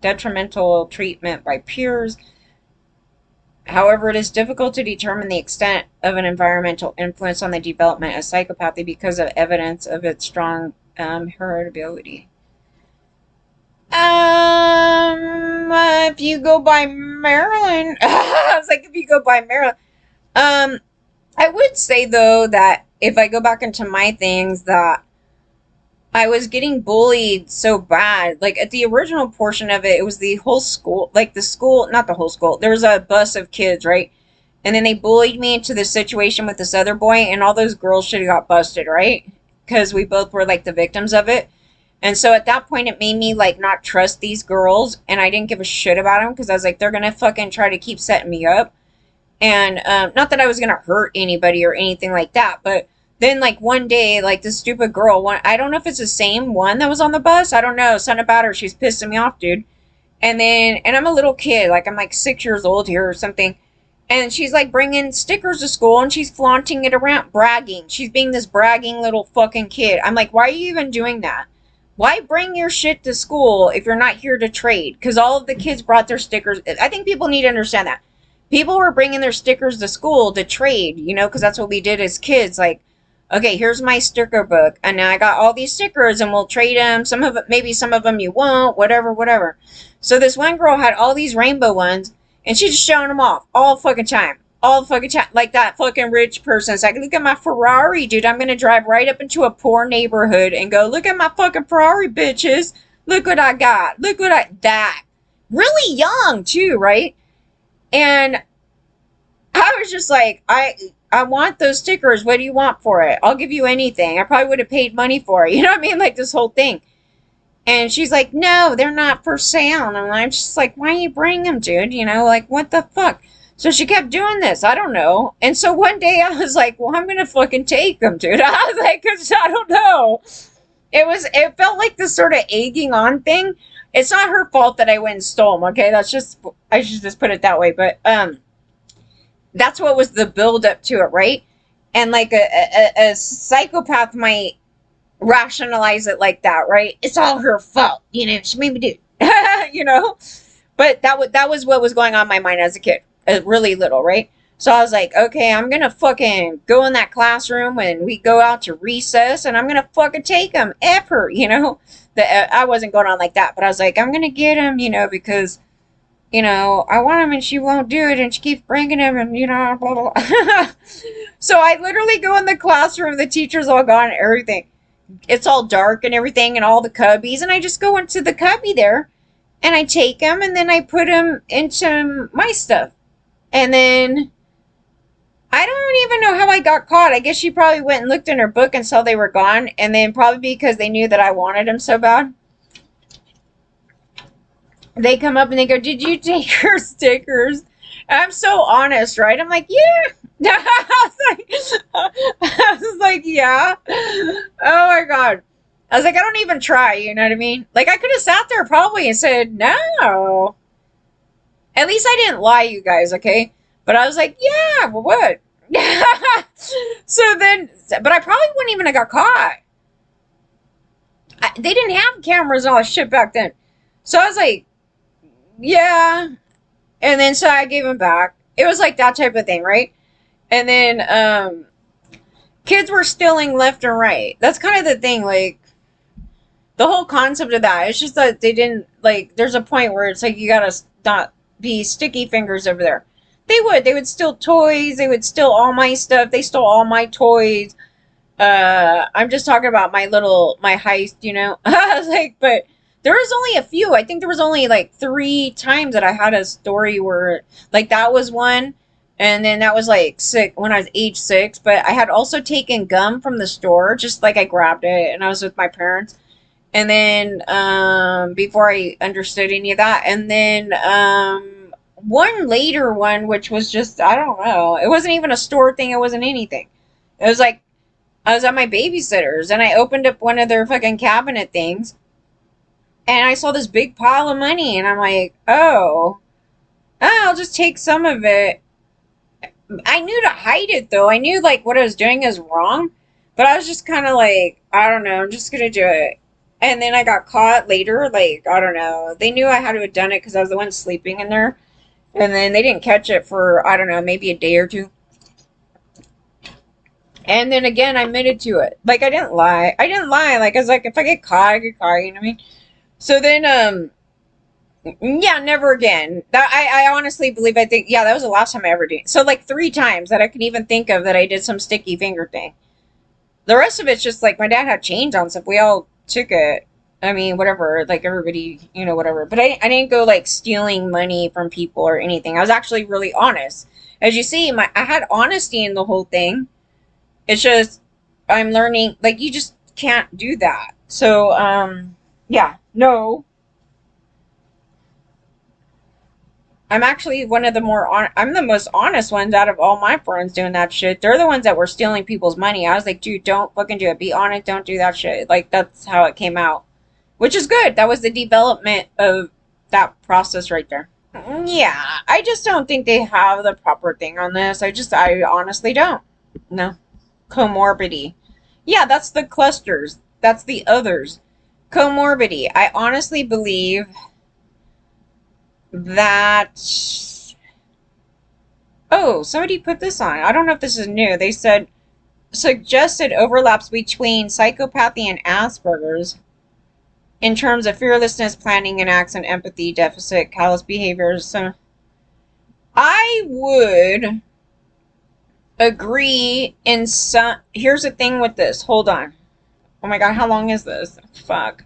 detrimental treatment by peers. However, it is difficult to determine the extent of an environmental influence on the development of psychopathy because of evidence of its strong heritability. If you go by Maryland, I was like, if you go by Maryland, I would say though that if I go back into my things, that I was getting bullied so bad. Like at the original portion of it, it was the whole school, like the school, not the whole school. There was a bus of kids, right? And then they bullied me into this situation with this other boy, and all those girls should have got busted, right? Because we both were like the victims of it. And so at that point, it made me like not trust these girls, and I didn't give a shit about them, because I was like, they're gonna fucking try to keep setting me up. And not that I was gonna hurt anybody or anything like that, but then like one day, like this stupid girl, I don't know if it's the same one that was on the bus. I don't know. Something about her, she's pissing me off, dude. And I'm a little kid, like I'm like 6 years old here or something. And she's like bringing stickers to school and she's flaunting it around, bragging. She's being this bragging little fucking kid. I'm like, why are you even doing that? Why bring your shit to school if you're not here to trade? Because all of the kids brought their stickers. I think people need to understand that. People were bringing their stickers to school to trade, you know, because that's what we did as kids. Like, okay, here's my sticker book, and now I got all these stickers, and we'll trade them. Some of it, maybe some of them you won't, whatever, whatever. So this one girl had all these rainbow ones, and she just showing them off all fucking time. All fucking time. Like that fucking rich person. It's like, look at my Ferrari, dude. I'm gonna drive right up into a poor neighborhood and go, look at my fucking Ferrari, bitches. Look what I got. Look what that. Really young, too, right? And I was just like, I want those stickers. What do you want for it? I'll give you anything. I probably would have paid money for it. You know what I mean? Like this whole thing. And she's like, no, they're not for sale. And I'm just like, why you bring them, dude? You know, like, what the fuck? So she kept doing this. I don't know. And so one day I was like, well, I'm going to fucking take them, dude. I was like, because I don't know. It felt like this sort of egging on thing. It's not her fault that I went and stole them, okay? I should just put it that way. But, that's what was the build up to it, right? And like a psychopath might rationalize it like that, right? It's all her fault, you know. She made me do it. You know. But that was what was going on in my mind as a kid, really little, right? So I was like, okay, I'm gonna fucking go in that classroom when we go out to recess, and I'm gonna fucking take them, F her, you know. I wasn't going on like that, but I was like, I'm gonna get him, you know, because you know, I want him and she won't do it and she keeps bringing him and, you know, blah, blah, blah. So I literally go in the classroom, the teacher's all gone and everything. It's all dark and everything and all the cubbies. And I just go into the cubby there and I take him and then I put him into my stuff. And then I don't even know how I got caught. I guess she probably went and looked in her book and saw they were gone. And then probably because they knew that I wanted him so bad, they come up and they go, did you take her stickers? And I'm so honest, right? I'm like, yeah. I was like, yeah. Oh my God. I was like, I don't even try, you know what I mean? Like, I could have sat there probably and said, no. At least I didn't lie, you guys, okay? But I was like, yeah, well, what? So then, but I probably wouldn't even have got caught. They didn't have cameras and all that shit back then. So I was like, yeah. And then so I gave him back. It was like that type of thing, right? And then kids were stealing left and right. That's kind of the thing, like the whole concept of that. It's just that they didn't like there's a point where it's like you gotta not be sticky fingers over there. They would steal toys, they would steal all my stuff, they stole all my toys. I'm just talking about my heist, you know. I was like, but there was only a few. I think there was only like 3 times that I had a story where like that was one, and then that was like when I was age 6. But I had also taken gum from the store, just like I grabbed it, and I was with my parents. And then before I understood any of that, and then one later one, which was just I don't know. It wasn't even a store thing. It wasn't anything. It was like I was at my babysitter's, and I opened up one of their fucking cabinet things. And I saw this big pile of money, and I'm like, oh, I'll just take some of it. I knew to hide it, though. I knew, like, what I was doing is wrong. But I was just kind of like, I don't know, I'm just going to do it. And then I got caught later, like, I don't know. They knew I had to have done it because I was the one sleeping in there. And then they didn't catch it for, I don't know, maybe a day or two. And then again, I admitted to it. Like, I didn't lie. Like, I was like, if I get caught, I get caught, you know what I mean? So then, yeah, never again. That I honestly believe, I think, yeah, that was the last time I ever did. So, like, 3 times that I can even think of that I did some sticky finger thing. The rest of it's just, like, my dad had change on stuff. We all took it. I mean, whatever, like, everybody, you know, whatever. But I didn't go, like, stealing money from people or anything. I was actually really honest. As you see, I had honesty in the whole thing. It's just, I'm learning, like, you just can't do that. So, yeah, no. I'm actually one of the I'm the most honest ones out of all my friends doing that shit. They're the ones that were stealing people's money. I was like, dude, don't fucking do it. Be honest, don't do that shit. Like, that's how it came out. Which is good. That was the development of that process right there. Yeah, I just don't think they have the proper thing on this. I honestly don't. No. Comorbidity. Yeah, that's the clusters. That's the others. Comorbidity. I honestly believe that. Oh, somebody put this on. I don't know if this is new. They said suggested overlaps between psychopathy and Asperger's in terms of fearlessness, planning and acts, and empathy deficit, callous behaviors. So I would agree in some. Here's the thing with this. Hold on. Oh my god, how long is this? Fuck.